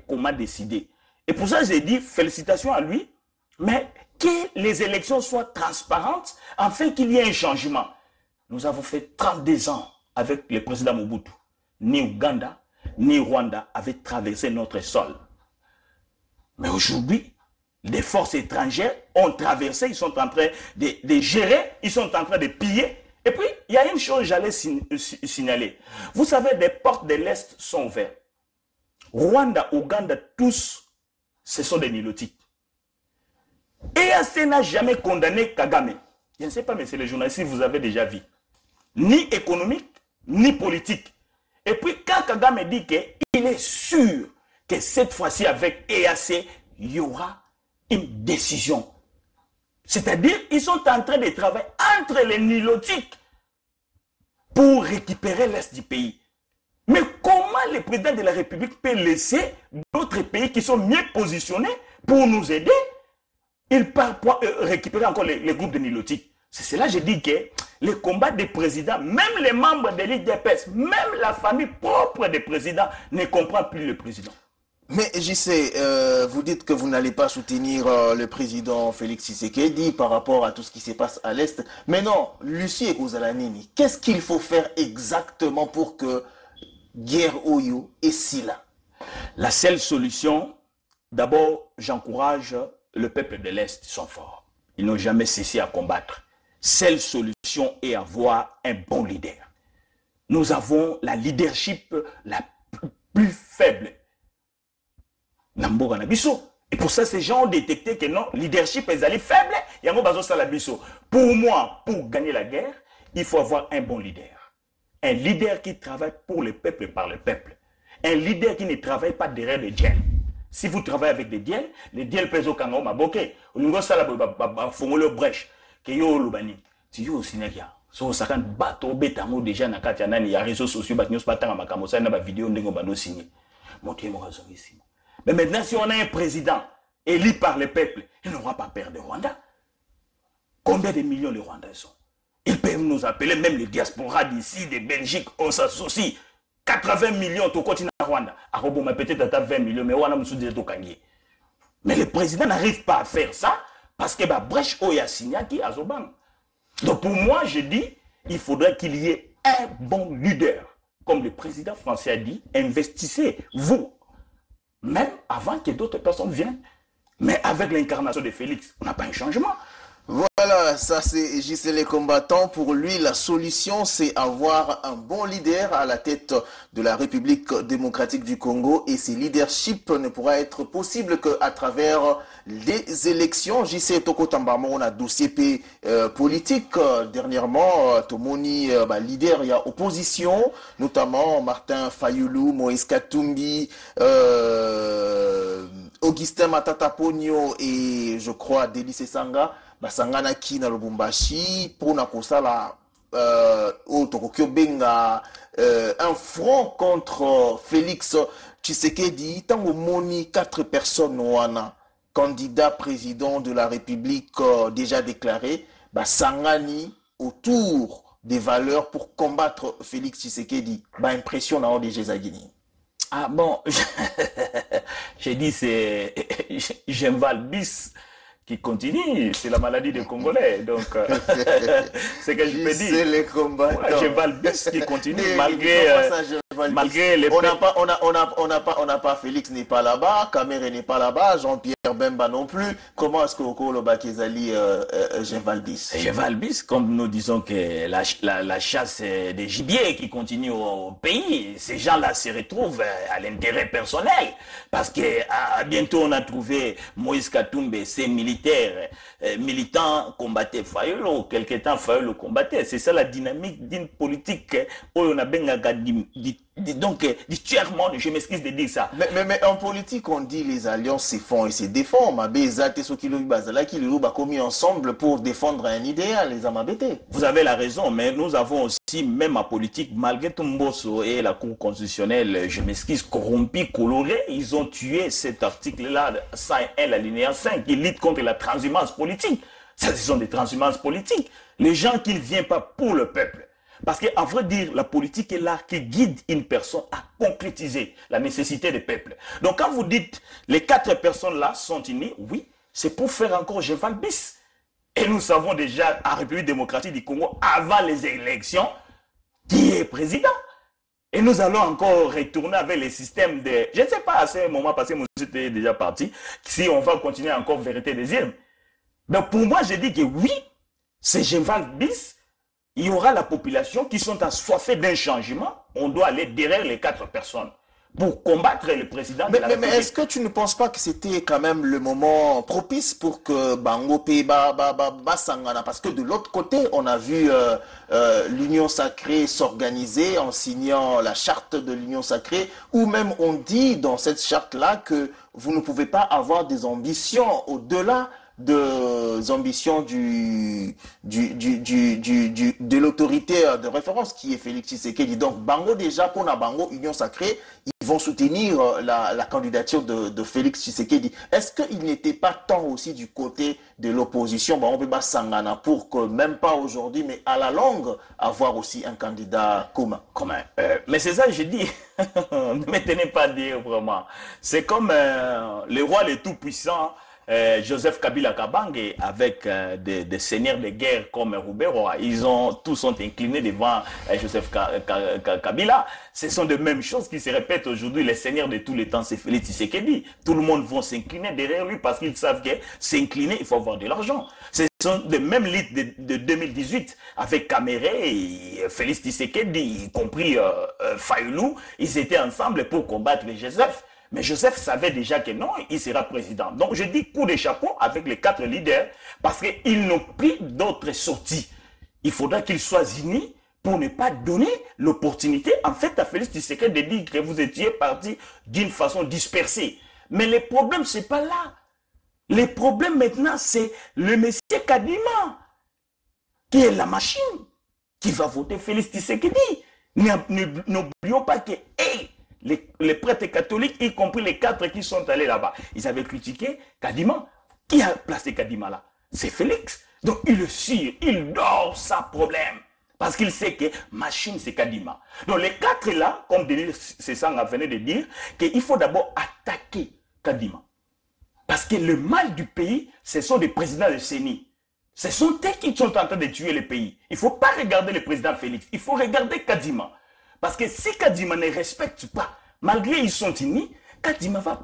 Comment décider? Et pour ça, j'ai dit félicitations à lui, mais que les élections soient transparentes afin qu'il y ait un changement. Nous avons fait 32 ans avec le président Mobutu. Ni Ouganda, ni Rwanda avaient traversé notre sol. Mais aujourd'hui, les forces étrangères ont traversé, ils sont en train de gérer, ils sont en train de piller. Et puis, il y a une chose que j'allais signaler. Vous savez, les portes de l'Est sont ouvertes. Rwanda, Ouganda, tous, ce sont des nilotiques. EAC n'a jamais condamné Kagame. Je ne sais pas, mais c'est les journalistes, si vous avez déjà vu. Ni économique, ni politique. Et puis, quand Kagame dit qu'il est sûr que cette fois-ci, avec EAC, il y aura une décision. C'est-à-dire, ils sont en train de travailler entre les nilotiques pour récupérer l'Est du pays. Mais comment le président de la République peut laisser d'autres pays qui sont mieux positionnés pour nous aider? Il part pour récupérer encore les groupes de nilotiques. C'est cela que je dis que les combats des présidents, même les membres de l'IDPS, même la famille propre des présidents ne comprend plus le président. Mais JC, vous dites que vous n'allez pas soutenir le président Félix Tshisekedi par rapport à tout ce qui se passe à l'Est. Mais non, Lucie et Kozalaninni, qu'est-ce qu'il faut faire exactement pour que guerre Oyo et Sila? La seule solution, d'abord, j'encourage le peuple de l'Est, ils sont forts. Ils n'ont jamais cessé à combattre. Seule solution est avoir un bon leader. Nous avons la leadership la plus faible. Et pour ça, ces gens ont détecté que non, leadership est allé faible. Pour moi, pour gagner la guerre, il faut avoir un bon leader. Un leader qui travaille pour le peuple et par le peuple. Un leader qui ne travaille pas derrière les diels. Si vous travaillez avec des diels, les diels peuvent au kango maboke. Au niveau ça la fongolo brèche. Que yo lubani. Si yo sinekia. So sakan bato betango déjà na kati nani ya réseaux sociaux bat news patanga makambo ça na ba vidéo ndenge bano signé. Montier mo razongi ici. Mais maintenant si on a un président élu par le peuple, il n'aura pas peur de Rwanda. Combien de millions les Rwandais sont? Ils peuvent nous appeler, même les diasporas d'ici, de Belgique, on s'associe. 80 millions au continent Rwanda. Aroboma peut-être à 20 millions, mais on a mais le président n'arrive pas à faire ça parce que brèche oya signaki à Zobang. Donc pour moi, je dis, il faudrait qu'il y ait un bon leader. Comme le président français a dit, investissez vous, même avant que d'autres personnes viennent. Mais avec l'incarnation de Félix, on n'a pas un changement. Voilà, ça c'est JC les combattants. Pour lui, la solution, c'est avoir un bon leader à la tête de la République démocratique du Congo. Et ce leadership ne pourra être possible qu'à travers les élections. JC Toko Tambamo, on a dossier politique. Dernièrement, Tomoni, leader, il y a opposition, notamment Martin Fayoulou, Moïse Katumbi, Augustin Matata Pogno et je crois Délice Sanga. Basangana ki na Lubumbashi pour na kosala benga un front contre Félix Tshisekedi. Tango moni 4 personnes wana candidat président de la République déjà déclaré basangani autour des valeurs pour combattre Félix Tshisekedi. Bah, impression dans des Jézagini. Ah bon, j'ai dit c'est Genval bis qui continue, c'est la maladie des Congolais, donc c'est que je peux dire. C'est les combattants. Ouais, Genval bis qui continue malgré les. On n'a pas Félix n'est pas là-bas, Kamere n'est pas là-bas, Jean-Pierre Bemba non plus. Comment est-ce que Okolo Bakezali Genval bis? Genval bis, comme nous disons que la chasse des gibiers qui continue au pays, ces gens-là se retrouvent à l'intérêt personnel. Parce que bientôt on a trouvé Moïse Katumbe, ses militants combattaient Fayolo, quelque temps Fayolo combattait. C'est ça la dynamique d'une politique où on a donc du tiers-monde, je m'excuse de dire ça. Mais en politique, on dit les alliances se font et se défendent. Commis ensemble pour défendre un idéal, les amabétés. Vous avez la raison, mais nous avons aussi, même en politique, malgré Tumboso et la Cour constitutionnelle, je m'excuse, corrompue, colorée, ils ont tué cet article-là, 101, l'alinéa 5, qui lutte contre la transhumance politique. Ça, ce sont des transhumances politiques. Les gens qui ne viennent pas pour le peuple. Parce qu'à vrai dire, la politique est là qui guide une personne à concrétiser la nécessité du peuple. Donc quand vous dites les 4 personnes-là sont unies, oui, c'est pour faire encore Genval bis. Et nous savons déjà en République démocratique du Congo, avant les élections, qui est président. Et nous allons encore retourner avec les systèmes de... Je ne sais pas à ce moment, parce que moi j'étais déjà parti, si on va continuer encore vérité des urnes. Donc pour moi, je dis que oui, c'est Genval bis. Il y aura la population qui sont assoiffées d'un changement. On doit aller derrière les 4 personnes pour combattre le président de la République. Mais est-ce que tu ne penses pas que c'était quand même le moment propice pour que Bango Sangana, parce que de l'autre côté, on a vu l'Union Sacrée s'organiser en signant la charte de l'Union Sacrée, où même on dit dans cette charte-là que vous ne pouvez pas avoir des ambitions au-delà des ambitions de l'autorité de référence qui est Félix Tshisekedi. Donc, Bango déjà, pour la Bango, Union Sacrée, ils vont soutenir la candidature de Félix Tshisekedi. Est-ce qu'il n'était pas temps aussi du côté de l'opposition, on peut pas s'engana pour que, même pas aujourd'hui, mais à la longue, avoir aussi un candidat commun? Mais c'est ça que je dis. Ne me tenez pas à dire vraiment. C'est comme le roi le tout-puissant, Joseph Kabila Kabange, avec des seigneurs de guerre comme Roubero, tous sont inclinés devant Joseph Kabila. Ce sont de mêmes choses qui se répètent aujourd'hui. Les seigneurs de tous les temps, c'est Félix Tshisekedi. Tout le monde va s'incliner derrière lui parce qu'ils savent que s'incliner, il faut avoir de l'argent. Ce sont de mêmes luttes de 2018 avec Kamere et Félix Tshisekedi, y compris Fayulu. Ils étaient ensemble pour combattre les Joseph. Mais Joseph savait déjà que non, il sera président. Donc je dis coup de chapeau avec les 4 leaders parce qu'ils n'ont plus d'autres sorties. Il faudra qu'ils soient unis pour ne pas donner l'opportunité en fait à Félix Tshisekedi de dire que vous étiez parti d'une façon dispersée. Mais le problème, ce n'est pas là. Le problème maintenant, c'est le monsieur Kadima qui est la machine qui va voter Félix Tshisekedi. N'oublions pas que les prêtres catholiques, y compris les 4 qui sont allés là-bas, ils avaient critiqué Kadima. Qui a placé Kadima là? C'est Félix. Donc il le suit, il dort sans problème. Parce qu'il sait que machine c'est Kadima. Donc les 4 là, comme Denis Sessanga venait de dire, qu'il faut d'abord attaquer Kadima. Parce que le mal du pays, ce sont des présidents de CENI. Ce sont eux qui sont en train de tuer le pays. Il ne faut pas regarder le président Félix, il faut regarder Kadima. Parce que si Kadima ne respecte pas, malgré ils sont unis, Kadima va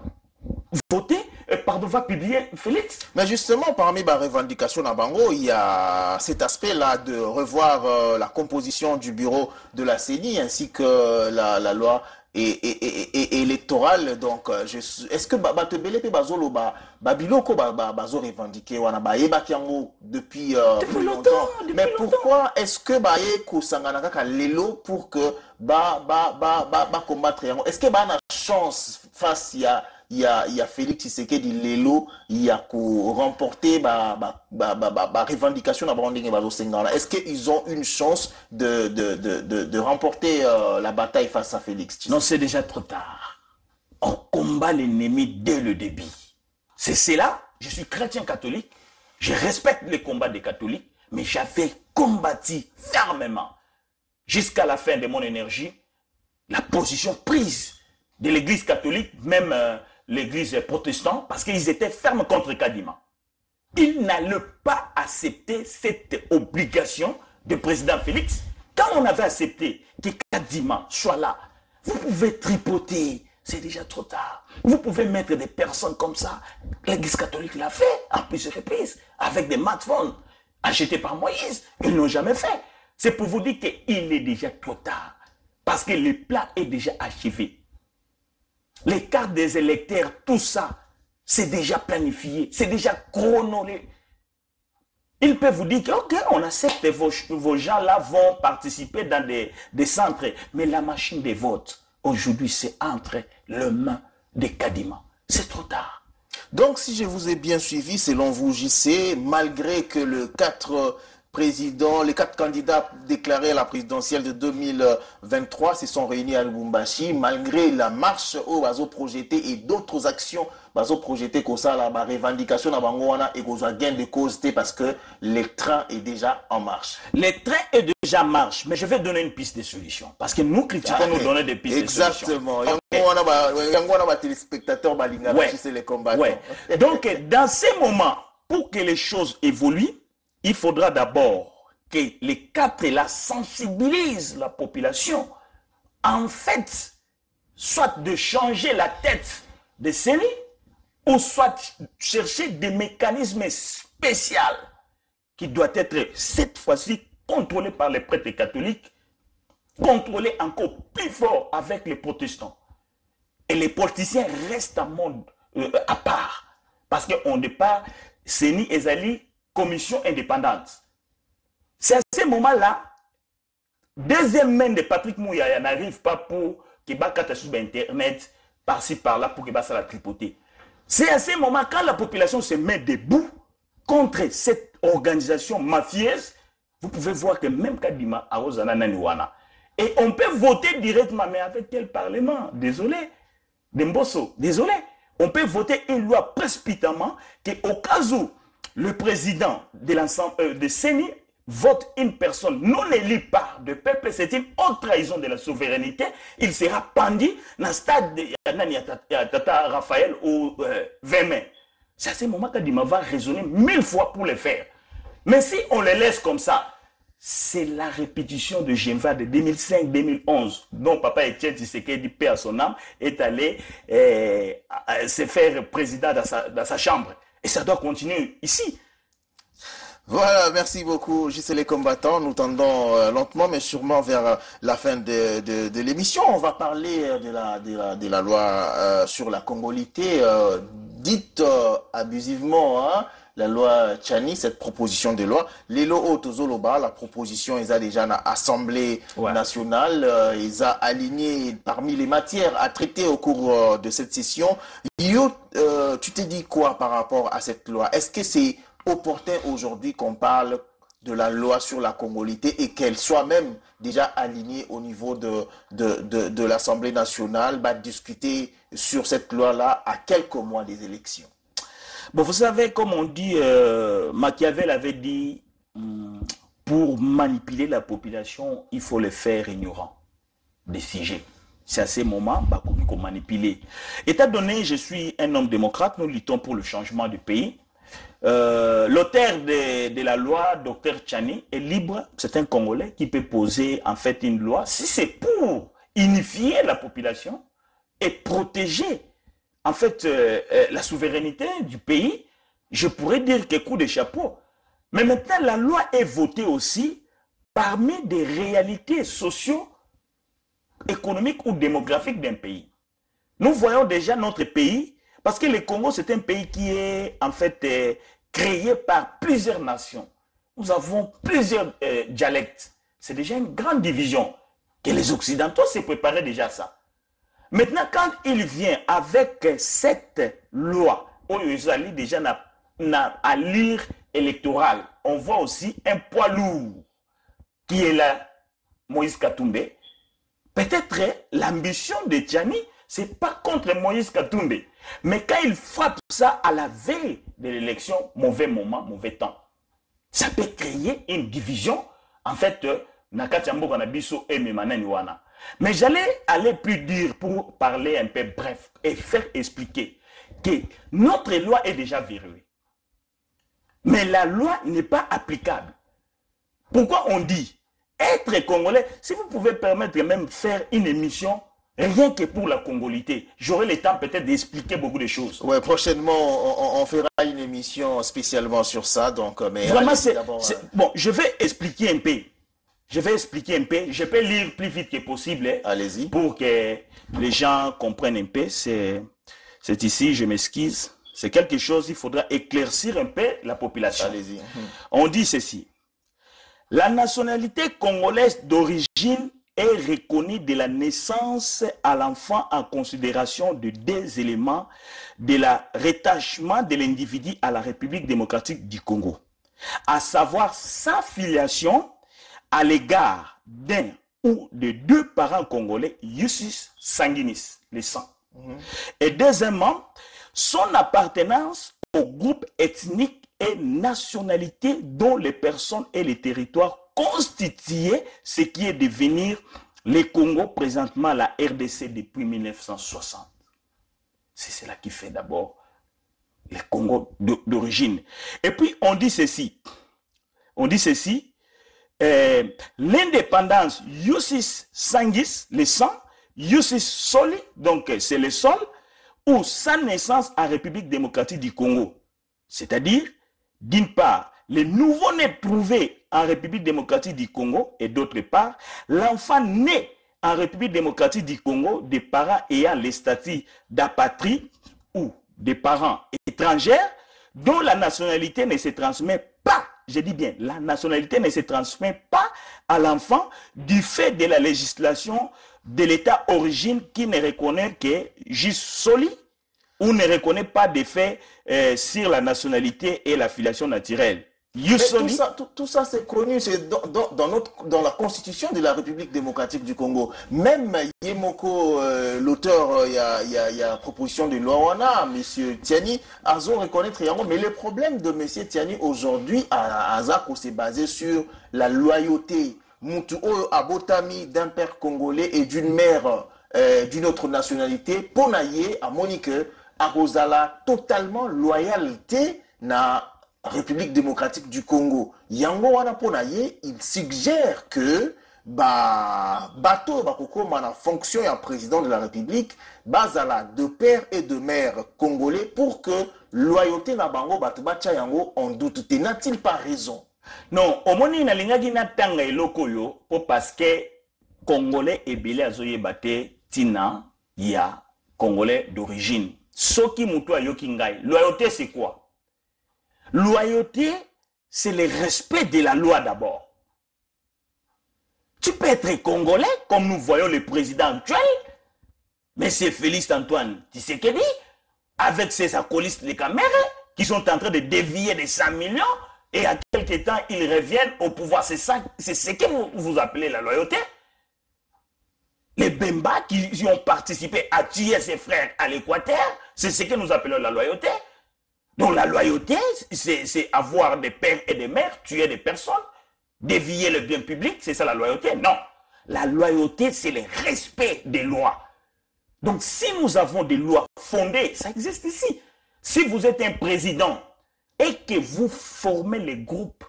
voter, va publier Félix. Mais justement, parmi les revendications à Bango, il y a cet aspect-là de revoir la composition du bureau de la CENI ainsi que la loi électorale. Donc, est-ce que Batebele et Bazolo, Babiloko, Bazo revendiqué, depuis longtemps. Mais pourquoi est-ce que Baeko Sanganaka Lelo pour que combattre? Est-ce que a chance face il y a Félix Tshisekedi Lelo, il y a remporter revendication. Est-ce qu'ils ont une chance de remporter la bataille face à Félix Tshisekedi? Non, c'est déjà trop tard. On combat l'ennemi dès le début. C'est cela. Je suis chrétien catholique. Je respecte les combats des catholiques. Mais j'avais combattu fermement, jusqu'à la fin de mon énergie, la position prise de l'église catholique, même l'église protestante, parce qu'ils étaient fermes contre Kadima. Ils n'allaient pas accepter cette obligation du président Félix. Quand on avait accepté que Kadima soit là, vous pouvez tripoter, c'est déjà trop tard. Vous pouvez mettre des personnes comme ça. L'église catholique l'a fait à plusieurs reprises, avec des smartphones achetés par Moïse. Ils n'ont jamais fait. C'est pour vous dire qu'il est déjà trop tard. Parce que le plat est déjà achevé. Les cartes des électeurs, tout ça, c'est déjà planifié, c'est déjà chronologique. Ils peuvent vous dire que, ok, on accepte que vos gens là vont participer dans des centres. Mais la machine de vote, aujourd'hui, c'est entre les mains des Kadima. C'est trop tard. Donc, si je vous ai bien suivi, selon vous, JC, malgré que les quatre candidats déclarés à la présidentielle de 2023 se sont réunis à Lubumbashi, malgré la marche au Bazo projeté et d'autres actions Bazo projeté comme ça, la revendication à Bangoana et qu'on a gain de cause parce que le train est déjà en marche. Le train est déjà en marche, mais je vais donner une piste de solution. Parce que nous critiquons, nous donner des pistes de solution. Exactement. On a téléspectateurs, c'est les combattants. Ouais. Donc, dans ces moments, pour que les choses évoluent, il faudra d'abord que les quatre là sensibilisent la population. En fait, soit de changer la tête de Séni, ou soit chercher des mécanismes spéciaux qui doivent être cette fois-ci contrôlés par les prêtres catholiques, contrôlés encore plus fort avec les protestants. Et les politiciens restent un monde à part. Parce qu'au départ, Séni et Zali, commission indépendante. C'est à ce moment-là, deuxième main de Patrick Mouyaya n'arrive pas pour qu'il batte sur Internet, par-ci, par-là, pour qu'il batte la tripoter. C'est à ce moment, quand la population se met debout contre cette organisation mafieuse, vous pouvez voir que même Kadima a Ozana Naniwana. Et on peut voter directement, mais avec quel parlement? Désolé. Dembosso, désolé. On peut voter une loi précipitamment qu'au cas où le président de l'ensemble de Séni vote une personne non élue par le peuple, c'est une haute trahison de la souveraineté. Il sera pendu dans le stade de Tata Raphaël au 20 mai. C'est à ce moment qu'Adima va raisonner 1000 fois pour le faire. Mais si on les laisse comme ça, c'est la répétition de Genva de 2005-2011, dont Papa Etienne Tshisekedi, paix à son âme, est allé se faire président dans sa chambre. Et ça doit continuer ici. Voilà, merci beaucoup, JC les combattants. Nous tendons lentement mais sûrement vers la fin de l'émission. On va parler de la loi sur la congolité, dite abusivement, hein, la loi Tchani, cette proposition de loi. Lelo Otozoloba, la proposition, ils a déjà dans l'Assemblée nationale, ils a aligné parmi les matières à traiter au cours de cette session. Yo, tu te dis quoi par rapport à cette loi? Est-ce que c'est opportun aujourd'hui qu'on parle de la loi sur la congolité et qu'elle soit même déjà alignée au niveau de l'Assemblée nationale, discuter sur cette loi-là à quelques mois des élections? Bon, vous savez, comme on dit, Machiavel avait dit, pour manipuler la population, il faut les faire ignorants des sujets. C'est à ces moments qu'on manipule. Étant donné, je suis un homme démocrate, nous luttons pour le changement du pays. L'auteur de la loi, Dr Tchani, est libre. C'est un Congolais qui peut poser en fait une loi si c'est pour unifier la population et protéger en fait la souveraineté du pays. Je pourrais dire que coup de chapeau. Mais maintenant, la loi est votée aussi parmi des réalités socio-économiques ou démographiques d'un pays. Nous voyons déjà notre pays. Parce que le Congo, c'est un pays qui est en fait créé par plusieurs nations. Nous avons plusieurs dialectes. C'est déjà une grande division. Que les Occidentaux se préparaient déjà à ça. Maintenant, quand il vient avec cette loi, Oyozali déjà n'a allure électorale, on voit aussi un poids lourd qui est là, Moïse Katumbe. Peut-être l'ambition de Tchani, c'est pas contre Moïse Katumbe. Mais quand il frappe ça à la veille de l'élection, mauvais moment, mauvais temps. Ça peut créer une division. En fait, Nakatiambo Kanabiso et Memananiwana. Mais j'allais aller plus dur pour parler un peu bref et faire expliquer que notre loi est déjà verrouillée. Mais la loi n'est pas applicable. Pourquoi on dit être congolais, si vous pouvez permettre même faire une émission rien que pour la congolité, j'aurai le temps peut-être d'expliquer beaucoup de choses. Ouais, prochainement, on fera une émission spécialement sur ça. Donc, mais vraiment, bon, je vais expliquer un peu. Je vais expliquer un peu. Je peux lire plus vite que possible. Allez-y. Pour que les gens comprennent un peu. C'est ici, je m'excuse. C'est quelque chose, il faudra éclaircir un peu la population. Allez-y. On dit ceci. La nationalité congolaise d'origine est reconnue de la naissance à l'enfant en considération de deux éléments de la rattachement de l'individu à la République démocratique du Congo, à savoir sa filiation à l'égard d'un ou de deux parents congolais, iusis sanguinis, les sangs. Et deuxièmement, son appartenance au groupe ethnique et nationalité dont les personnes et les territoires constituaient ce qui est devenir le Congo présentement la RDC depuis 1960. C'est cela qui fait d'abord le Congo d'origine. Et puis on dit ceci. L'indépendance, iusis sanguis, le sang, iusis soli, donc c'est le sol, ou sa naissance en République démocratique du Congo. C'est-à-dire, d'une part, les nouveau-nés prouvés en République démocratique du Congo, et d'autre part, l'enfant né en République démocratique du Congo des parents ayant les statuts d'apatrie ou des parents étrangers dont la nationalité ne se transmet pas. Je dis bien, la nationalité ne se transmet pas à l'enfant du fait de la législation de l'État origine qui ne reconnaît que jus soli ou ne reconnaît pas d'effet sur la nationalité et la filiation naturelle. Tout ça c'est connu, c'est dans la constitution de la République démocratique du Congo. Même Yemoko, l'auteur, il y a proposition de loi Wana, M. Tiani, Azo reconnaître Yango. Mais le problème de M. Tiani aujourd'hui à Azako, c'est basé sur la loyauté. Moutou Abotami d'un père congolais et d'une mère d'une autre nationalité, Ponaye, à Monique, Arozala, totalement loyauté na République démocratique du Congo. Yango wana Ponaye, il suggère que bato bakoko mana fonction ya président de la République bazala de père et de mère congolais pour que loyauté na bango bato bacha yango en doute. N'a-t-il pas raison? Non, omoni na lingaki na tanga eloko yo parce que congolais ebele azoye bate tina ya congolais d'origine. Soki mutu ayoki ngai, loyauté c'est quoi? Loyauté, c'est le respect de la loi d'abord. Tu peux être congolais, comme nous voyons le président actuel, M. Félix Antoine Tshisekedi, avec ses acolytes les caméras, qui sont en train de dévier des 100 millions, et à quelque temps, ils reviennent au pouvoir. C'est ce que vous appelez la loyauté. Les Bemba qui ont participé à tuer ses frères à l'Équateur, c'est ce que nous appelons la loyauté. Donc la loyauté, c'est avoir des pères et des mères, tuer des personnes, dévier le bien public, c'est ça la loyauté? Non. La loyauté, c'est le respect des lois. Donc si nous avons des lois fondées, ça existe ici. Si vous êtes un président et que vous formez les groupes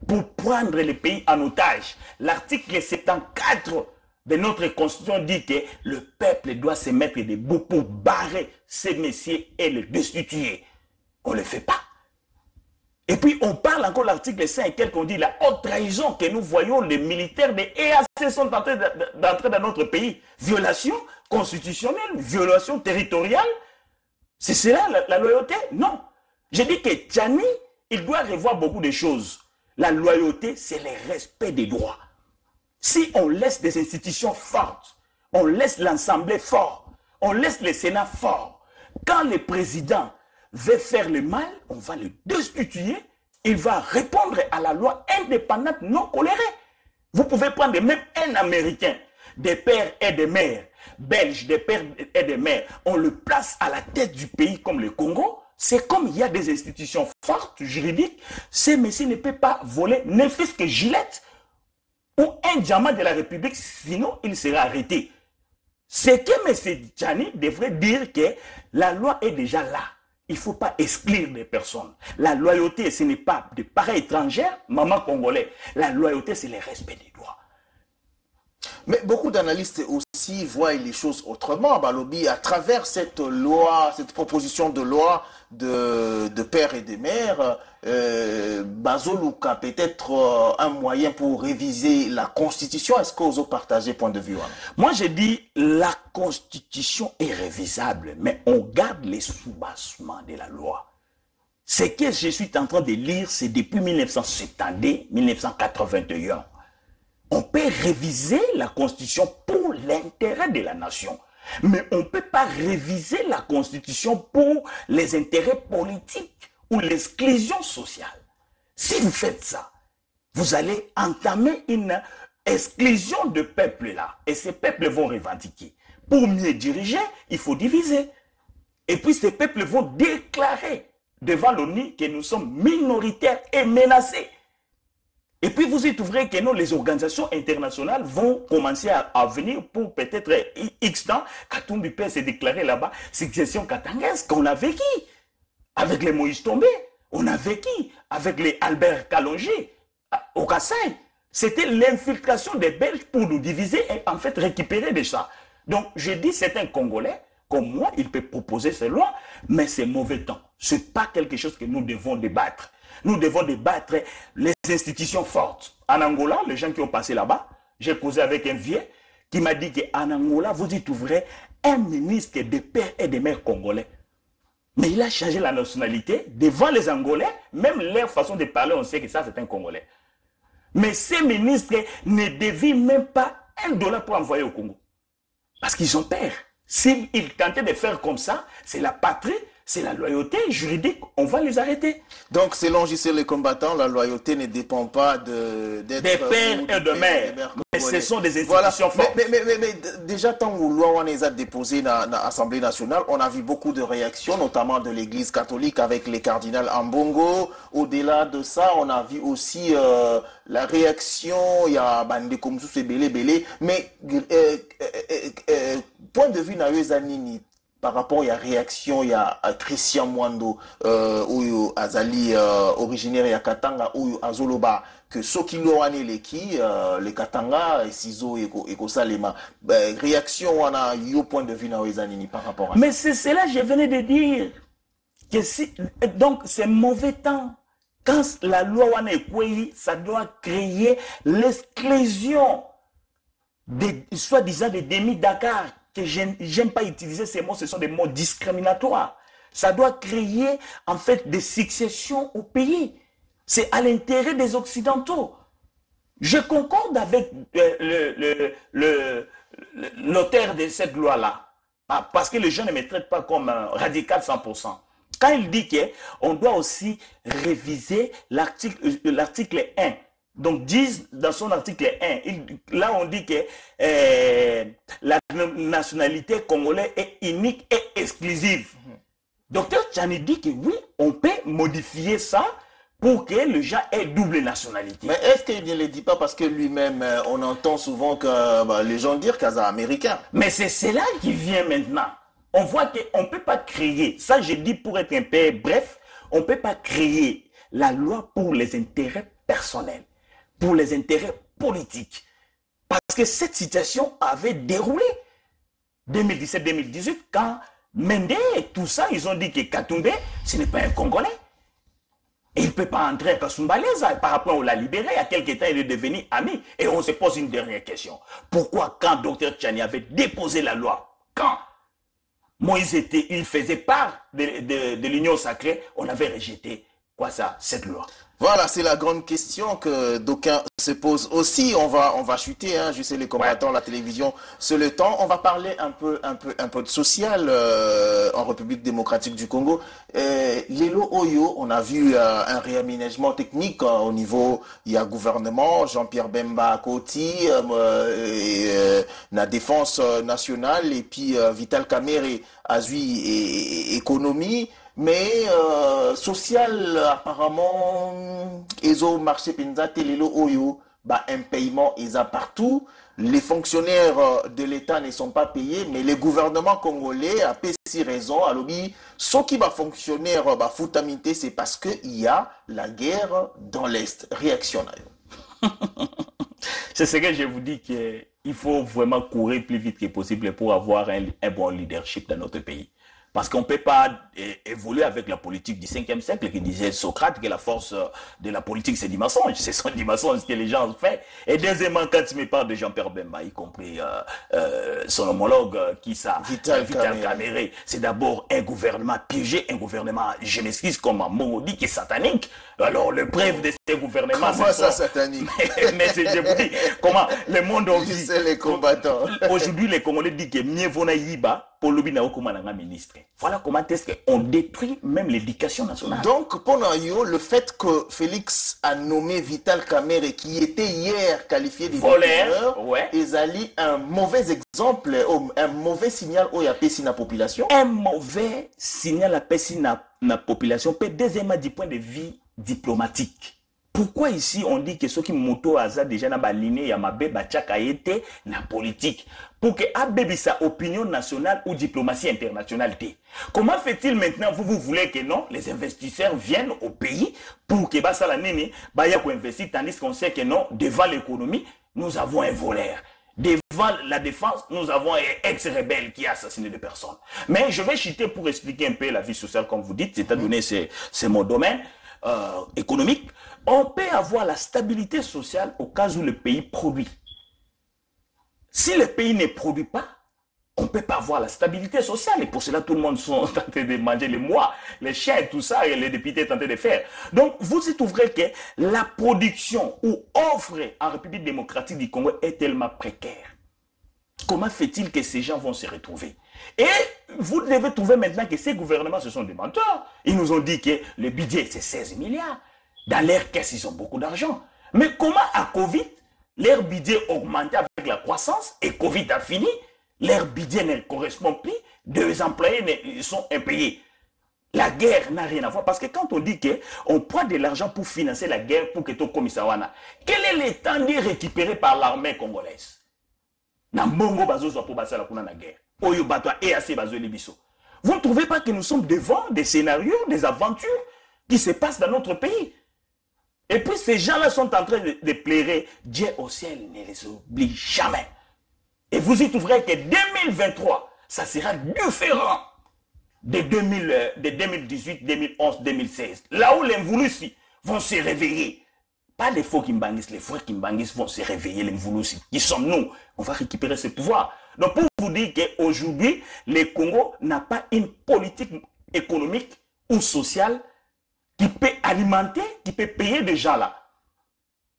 pour prendre le pays en otage, l'article 74 de notre constitution dit que le peuple doit se mettre debout pour barrer ces messieurs et les destituer. On ne le fait pas. Et puis on parle encore de l'article 5 et quelqu'un dit la haute trahison que nous voyons les militaires des EAC sont en train d'entrer dans notre pays. Violation constitutionnelle, violation territoriale. C'est cela la loyauté? Non. J'ai dit que Tchani, il doit revoir beaucoup de choses. La loyauté, c'est le respect des droits. Si on laisse des institutions fortes, on laisse l'Assemblée fort, on laisse le Sénat fort, quand le président veut faire le mal, on va le destituer, il va répondre à la loi indépendante non colérée. Vous pouvez prendre même un Américain, des pères et des mères, belges, des pères et des mères, on le place à la tête du pays comme le Congo, C'est comme il y a des institutions fortes, juridiques, ce monsieur ne peut pas voler, ne fût-ce que Gillette ou un diamant de la République, sinon il sera arrêté. C'est que M. Tchani devrait dire que la loi est déjà là. Il ne faut pas exclure des personnes. La loyauté, ce n'est pas de parents étrangers, maman congolais. La loyauté, c'est le respect des droits. Mais beaucoup d'analystes aussi voient les choses autrement, Balobi, à travers cette loi, cette proposition de loi de père et de mère. Bazoluka peut-être un moyen pour réviser la Constitution. Est-ce que vous partagez point de vue? Moi, je dis la Constitution est révisable, mais on garde les soubassements de la loi. Ce que je suis en train de lire, c'est depuis 1970-1981. On peut réviser la Constitution pour l'intérêt de la nation. Mais on ne peut pas réviser la Constitution pour les intérêts politiques ou l'exclusion sociale. Si vous faites ça, vous allez entamer une exclusion de peuples là. Et ces peuples vont revendiquer. Pour mieux diriger, il faut diviser. Et puis ces peuples vont déclarer devant l'ONU que nous sommes minoritaires et menacés. Et puis vous y trouverez que non, les organisations internationales vont commencer à venir pour peut-être X temps. Katumbi peut se déclarer là-bas, succession katangaise qu'on a vécu avec les Moïse Tombé, on a vécu avec les Albert Kalonji au Kassai. C'était l'infiltration des Belges pour nous diviser et en fait récupérer de ça. Donc je dis c'est un Congolais, comme moi, il peut proposer ces lois, mais c'est mauvais temps. Ce n'est pas quelque chose que nous devons débattre. Nous devons débattre les institutions fortes. En Angola, les gens qui ont passé là-bas, j'ai causé avec un vieux qui m'a dit qu'en Angola, vous y trouverez un ministre de père et de mère congolais. Mais il a changé la nationalité devant les Angolais, même leur façon de parler, on sait que ça, c'est un Congolais. Mais ces ministres ne dévient même pas $1 pour envoyer au Congo. Parce qu'ils ont peur. S'ils tentaient de faire comme ça, c'est la patrie, c'est la loyauté juridique, on va les arrêter. Donc, selon JC les combattants, la loyauté ne dépend pas d'être des pères et de mères. Mais ce sont des institutions fortes. Mais déjà, tant que loi on les a déposées dans l'Assemblée nationale, on a vu beaucoup de réactions, notamment de l'Église catholique avec les cardinals Ambongo. Au-delà de ça, on a vu aussi la réaction, il y a Bande Komsous et Belé. Mais point de vue Naïezanini, par rapport à la réaction, il y a Christian Mwando, ou Azali, originaire de Katanga, ou Azoloba, que Sokilo Aneleki, les Katanga, et Sizo et Salema. Réaction, on a eu point de vue Naïezanini par rapport à ça. Mais c'est cela que je venais de dire. Que si, donc, c'est mauvais temps. Quand la loi Wana Ekweyi, ça doit créer l'exclusion des, soi-disant, des demi-Dakar. Que j'aime pas utiliser ces mots, ce sont des mots discriminatoires. Ça doit créer en fait des successions au pays. C'est à l'intérêt des Occidentaux. Je concorde avec l'auteur de cette loi-là, parce que les gens ne me traitent pas comme radical 100%. Quand il dit qu'on doit aussi réviser l'article 1, donc, disent dans son article 1, là on dit que la nationalité congolaise est unique et exclusive. Docteur Tchani dit que oui, on peut modifier ça pour que le gens ait double nationalité. Mais est-ce qu'il ne le dit pas parce que lui-même, on entend souvent que les gens disent qu'ils sont américains. Mais c'est cela qui vient maintenant. On voit qu'on ne peut pas créer, ça je dis pour être un peu bref, on ne peut pas créer la loi pour les intérêts personnels, pour les intérêts politiques. Parce que cette situation avait déroulé 2017-2018 quand Mende et tout ça, ils ont dit que Katumbe, ce n'est pas un Congolais. Et il ne peut pas entrer à Kasumbaleza. Par rapport, on l'a libéré. Il y a quelques temps, il est devenu ami. Et on se pose une dernière question. Pourquoi quand Dr Tchani avait déposé la loi, quand Moïse il faisait part de l'union sacrée, on avait rejeté quoi ça, cette loi? Voilà, c'est la grande question que d'aucuns se posent aussi. On va chuter, hein, je sais les combattants, la télévision, c'est le temps. On va parler un peu de social en République démocratique du Congo. Lelo Oyo, on a vu un réaménagement technique au niveau, il y a gouvernement, Jean-Pierre Bemba Koti, la défense nationale, et puis Vital Kamerhe, Azui et économie. Mais social, apparemment, ils ont marché penza telelo oyo, bah, un paiement ils a partout. Les fonctionnaires de l'État ne sont pas payés, mais le gouvernement congolais a payé si raison. Alors, ce qui va fonctionner, bah, foutamité, c'est parce qu'il y a la guerre dans l'Est. Réactionnaire. C'est ce que je vous dis qu'il faut vraiment courir plus vite que possible pour avoir un bon leadership dans notre pays. Parce qu'on ne peut pas évoluer avec la politique du 5e siècle qui disait Socrate que la force de la politique c'est du mensonge. C'est du mensonge que les gens ont fait. Et deuxièmement, quand tu me parles de Jean-Pierre Bemba, y compris son homologue Vital Kamerhe, c'est d'abord un gouvernement piégé, un gouvernement, je m'excuse, comme Mongo dit, qui est satanique. Alors le preuve de ces gouvernements... Comment ça satanique? Mais je vous dis, comment le monde en vit. C'est les combattants. Aujourd'hui, les Congolais disent que mieux vaut yiba pour le ministre. Voilà comment est-ce qu'on détruit même l'éducation nationale. Donc, pendant le fait que Félix a nommé Vital Kamerhe, qui était hier qualifié de voleur, ouais. Ezali un mauvais exemple, un mauvais signal au Yapesi na population. Un mauvais signal à Pessi na population, peut deuxièmement du point de vue diplomatique. Pourquoi ici on dit que ceux qui moto aza déjà na baline ya mabe bachaka été na politique pour que abébi sa opinion nationale ou diplomatie internationale. Comment fait-il maintenant vous voulez que non les investisseurs viennent au pays pour que basa la nene baya ko investir tandis qu'on sait que non devant l'économie nous avons un voleur. Devant la défense, nous avons un ex-rebelle qui a assassiné des personnes. Mais je vais chuter pour expliquer un peu la vie sociale comme vous dites, c'est à donner c'est mon domaine économique. On peut avoir la stabilité sociale au cas où le pays produit. Si le pays ne produit pas, on ne peut pas avoir la stabilité sociale. Et pour cela, tout le monde sont en train de manger les mois, les chiens et tout ça, et les députés tentent de faire. Donc, vous y trouverez que la production ou offre en République démocratique du Congo est tellement précaire. Comment fait-il que ces gens vont se retrouver? Et vous devez trouver maintenant que ces gouvernements, ce sont des menteurs. Ils nous ont dit que le budget, c'est 16 milliards. Dans leur caisse, ils ont beaucoup d'argent. Mais comment à Covid, leur budget augmenté avec la croissance et Covid a fini, leur budget ne correspond plus, deux employés sont impayés. La guerre n'a rien à voir. Parce que quand on dit qu'on prend de l'argent pour financer la guerre pour que tout komisawana, quel est l'étendue récupéré par l'armée congolaise? Vous ne trouvez pas que nous sommes devant des scénarios, des aventures qui se passent dans notre pays? Et puis ces gens-là sont en train de pleurer. Dieu au ciel ne les oublie jamais. Et vous y trouverez que 2023, ça sera différent de 2018, 2011, 2016. Là où les Mvoulussi vont se réveiller. Pas les faux Kimbangis, les frères Kimbangis vont se réveiller, les Mvoulussi. Qui sommes-nous? On va récupérer ce pouvoir. Donc pour vous dire qu'aujourd'hui, le Congo n'a pas une politique économique ou sociale qui peut alimenter, qui peut payer des gens là.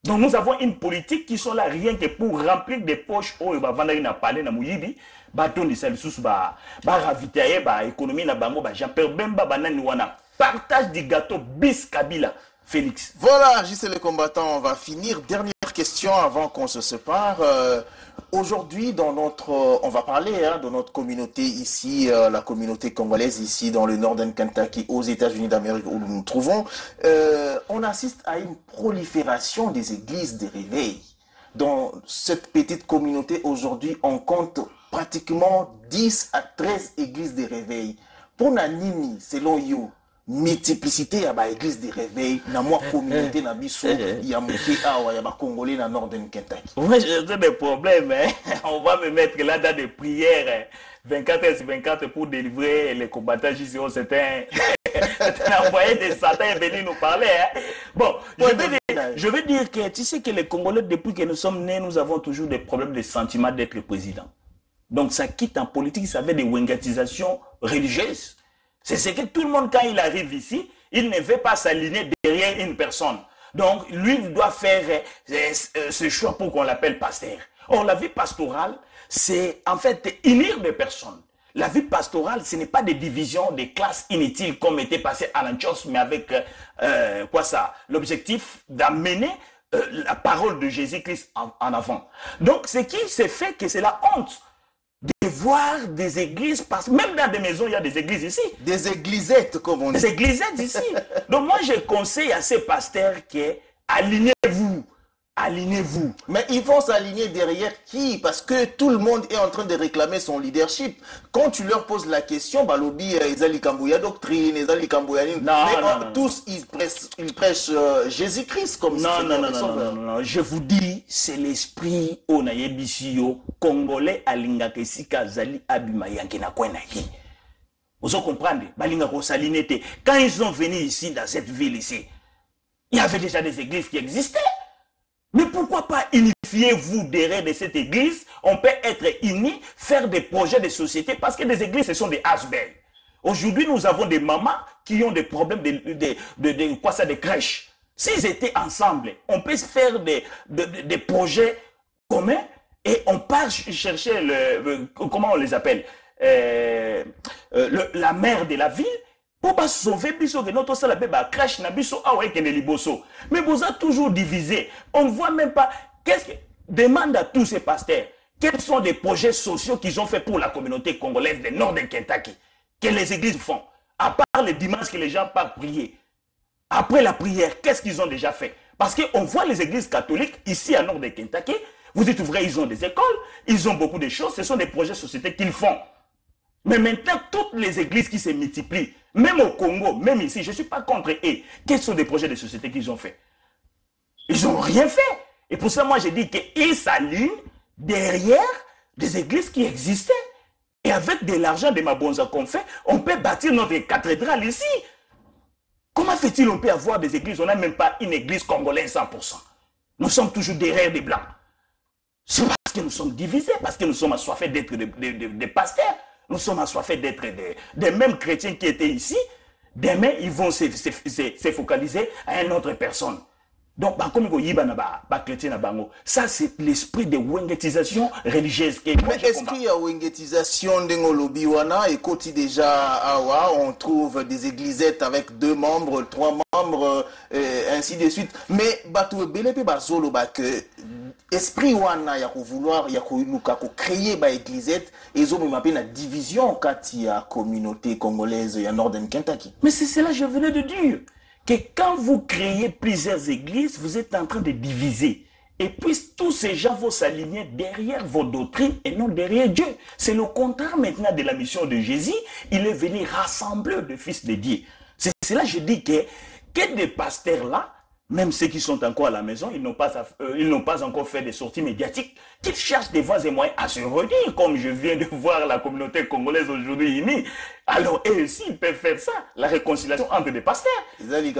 Donc nous avons une politique qui sont là rien que pour remplir des poches. Oh, bah vendredi n'a parlé na muyibi, bah tondi sali sous bah ravitailler bah économie na bango bah Jean-Pierre Bemba banani wana. Partage du gâteau bis Kabila. Félix. Voilà, JC le combattant, on va finir. Dernière question avant qu'on se sépare. Aujourd'hui, on va parler de notre communauté ici, la communauté congolaise ici dans le Northern Kentucky, aux États-Unis d'Amérique où nous nous trouvons. On assiste à une prolifération des églises de réveil. Dans cette petite communauté, aujourd'hui, on compte pratiquement 10 à 13 églises de réveil. Pour Nanini, selon you, multiplicité à l'église de réveil dans ma communauté na biso ya muké awa ya ba congolais na Northern Kentucky. Moi j'ai des problèmes on va me mettre là dans des prières 24h/24 pour délivrer les combattants ici. C'est un envoyé de Satan est venu nous parler Bon, je veux dire que tu sais que les Congolais depuis que nous sommes nés, nous avons toujours des problèmes de sentiment d'être président. Donc ça quitte en politique, ça fait des wengatisations religieuses. C'est ce que tout le monde, quand il arrive ici, il ne veut pas s'aligner derrière une personne. Donc, lui doit faire ce choix pour qu'on l'appelle pasteur. Or, la vie pastorale, c'est en fait unir des personnes. La vie pastorale, ce n'est pas des divisions, des classes inutiles comme était passé à l'Anchos, mais avec l'objectif d'amener la parole de Jésus-Christ en avant. Donc, ce qui s'est fait, que c'est la honte de voir des églises, parce que même dans des maisons, il y a des églises ici. Des églisettes, comme on dit. Des églisettes ici. Donc moi, je conseille à ces pasteurs que alignez-vous. Alignez-vous. Mais ils vont s'aligner derrière qui? Parce que tout le monde est en train de réclamer son leadership. Quand tu leur poses la question, Balobi, Ezali Kambouya doctrine, Ezali Kambouya... Mais tous, ils prêchent Jésus-Christ comme non. Je vous dis, c'est l'esprit Onayebisio, Congolais, Alinga Kesika, Zali Abima Yankena Kwenaki. Vous comprenez? Balinga Kosalinete. Quand ils sont venus ici, dans cette ville ici, il y avait déjà des églises qui existaient. Mais pourquoi pas unifiez-vous derrière de cette église? On peut être unis, faire des projets de société, parce que des églises, ce sont des hashbells. Aujourd'hui, nous avons des mamans qui ont des problèmes de crèche. S'ils étaient ensemble, on peut faire des projets communs et on part chercher comment on les appelle, la mère de la ville, pour pas sauver biso que notre salle crèche na biso awa que liboso. Mais vous êtes toujours divisé. On ne voit même pas qu'est-ce que demande à tous ces pasteurs. Quels sont les projets sociaux qu'ils ont fait pour la communauté congolaise du nord de Kentucky que les églises font, à part les dimanches que les gens partent prier. Après la prière, qu'est-ce qu'ils ont déjà fait? Parce qu'on voit les églises catholiques ici à nord de Kentucky. Vous êtes vrai, ils ont des écoles, ils ont beaucoup de choses. Ce sont des projets de société qu'ils font. Mais maintenant, toutes les églises qui se multiplient, même au Congo, même ici, je ne suis pas contre eux. Quels sont les projets de société qu'ils ont fait? Ils n'ont rien fait. Et pour ça, moi, j'ai dit qu'ils s'alignent derrière des églises qui existaient. Et avec de l'argent de Mabonza qu'on fait, on peut bâtir notre cathédrale ici. Comment fait-il on peut avoir des églises? On n'a même pas une église congolaise 100%. Nous sommes toujours derrière des blancs. C'est parce que nous sommes divisés, parce que nous sommes assoiffés d'être des pasteurs. Nous sommes assoiffés d'être des mêmes chrétiens qui étaient ici. Demain, ils vont se focaliser à une autre personne. Donc, ça, c'est l'esprit de wengetisation religieuse. Mais est-ce qu'il y a wengetisation d'Engolobiwana et côté déjà, on trouve des églisettes avec 2 membres, 3 membres, ainsi de suite. Mais, que esprit wana ya vouloir ya créer ba église et ils ont appelé la division quand il y a communauté congolaise et Northern Kentucky. Mais c'est cela que je venais de dire, que quand vous créez plusieurs églises, vous êtes en train de diviser. Et puis tous ces gens vont s'aligner derrière vos doctrines et non derrière Dieu. C'est le contraire maintenant de la mission de Jésus. Il est venu rassembler les fils de Dieu. C'est cela que je dis que des pasteurs là, même ceux qui sont encore à la maison, ils n'ont pas encore fait des sorties médiatiques, qu'ils cherchent des voies et moyens à se redire, comme je viens de voir la communauté congolaise aujourd'hui unie. Alors, eux aussi, ils peuvent faire ça, la réconciliation entre des pasteurs. Ils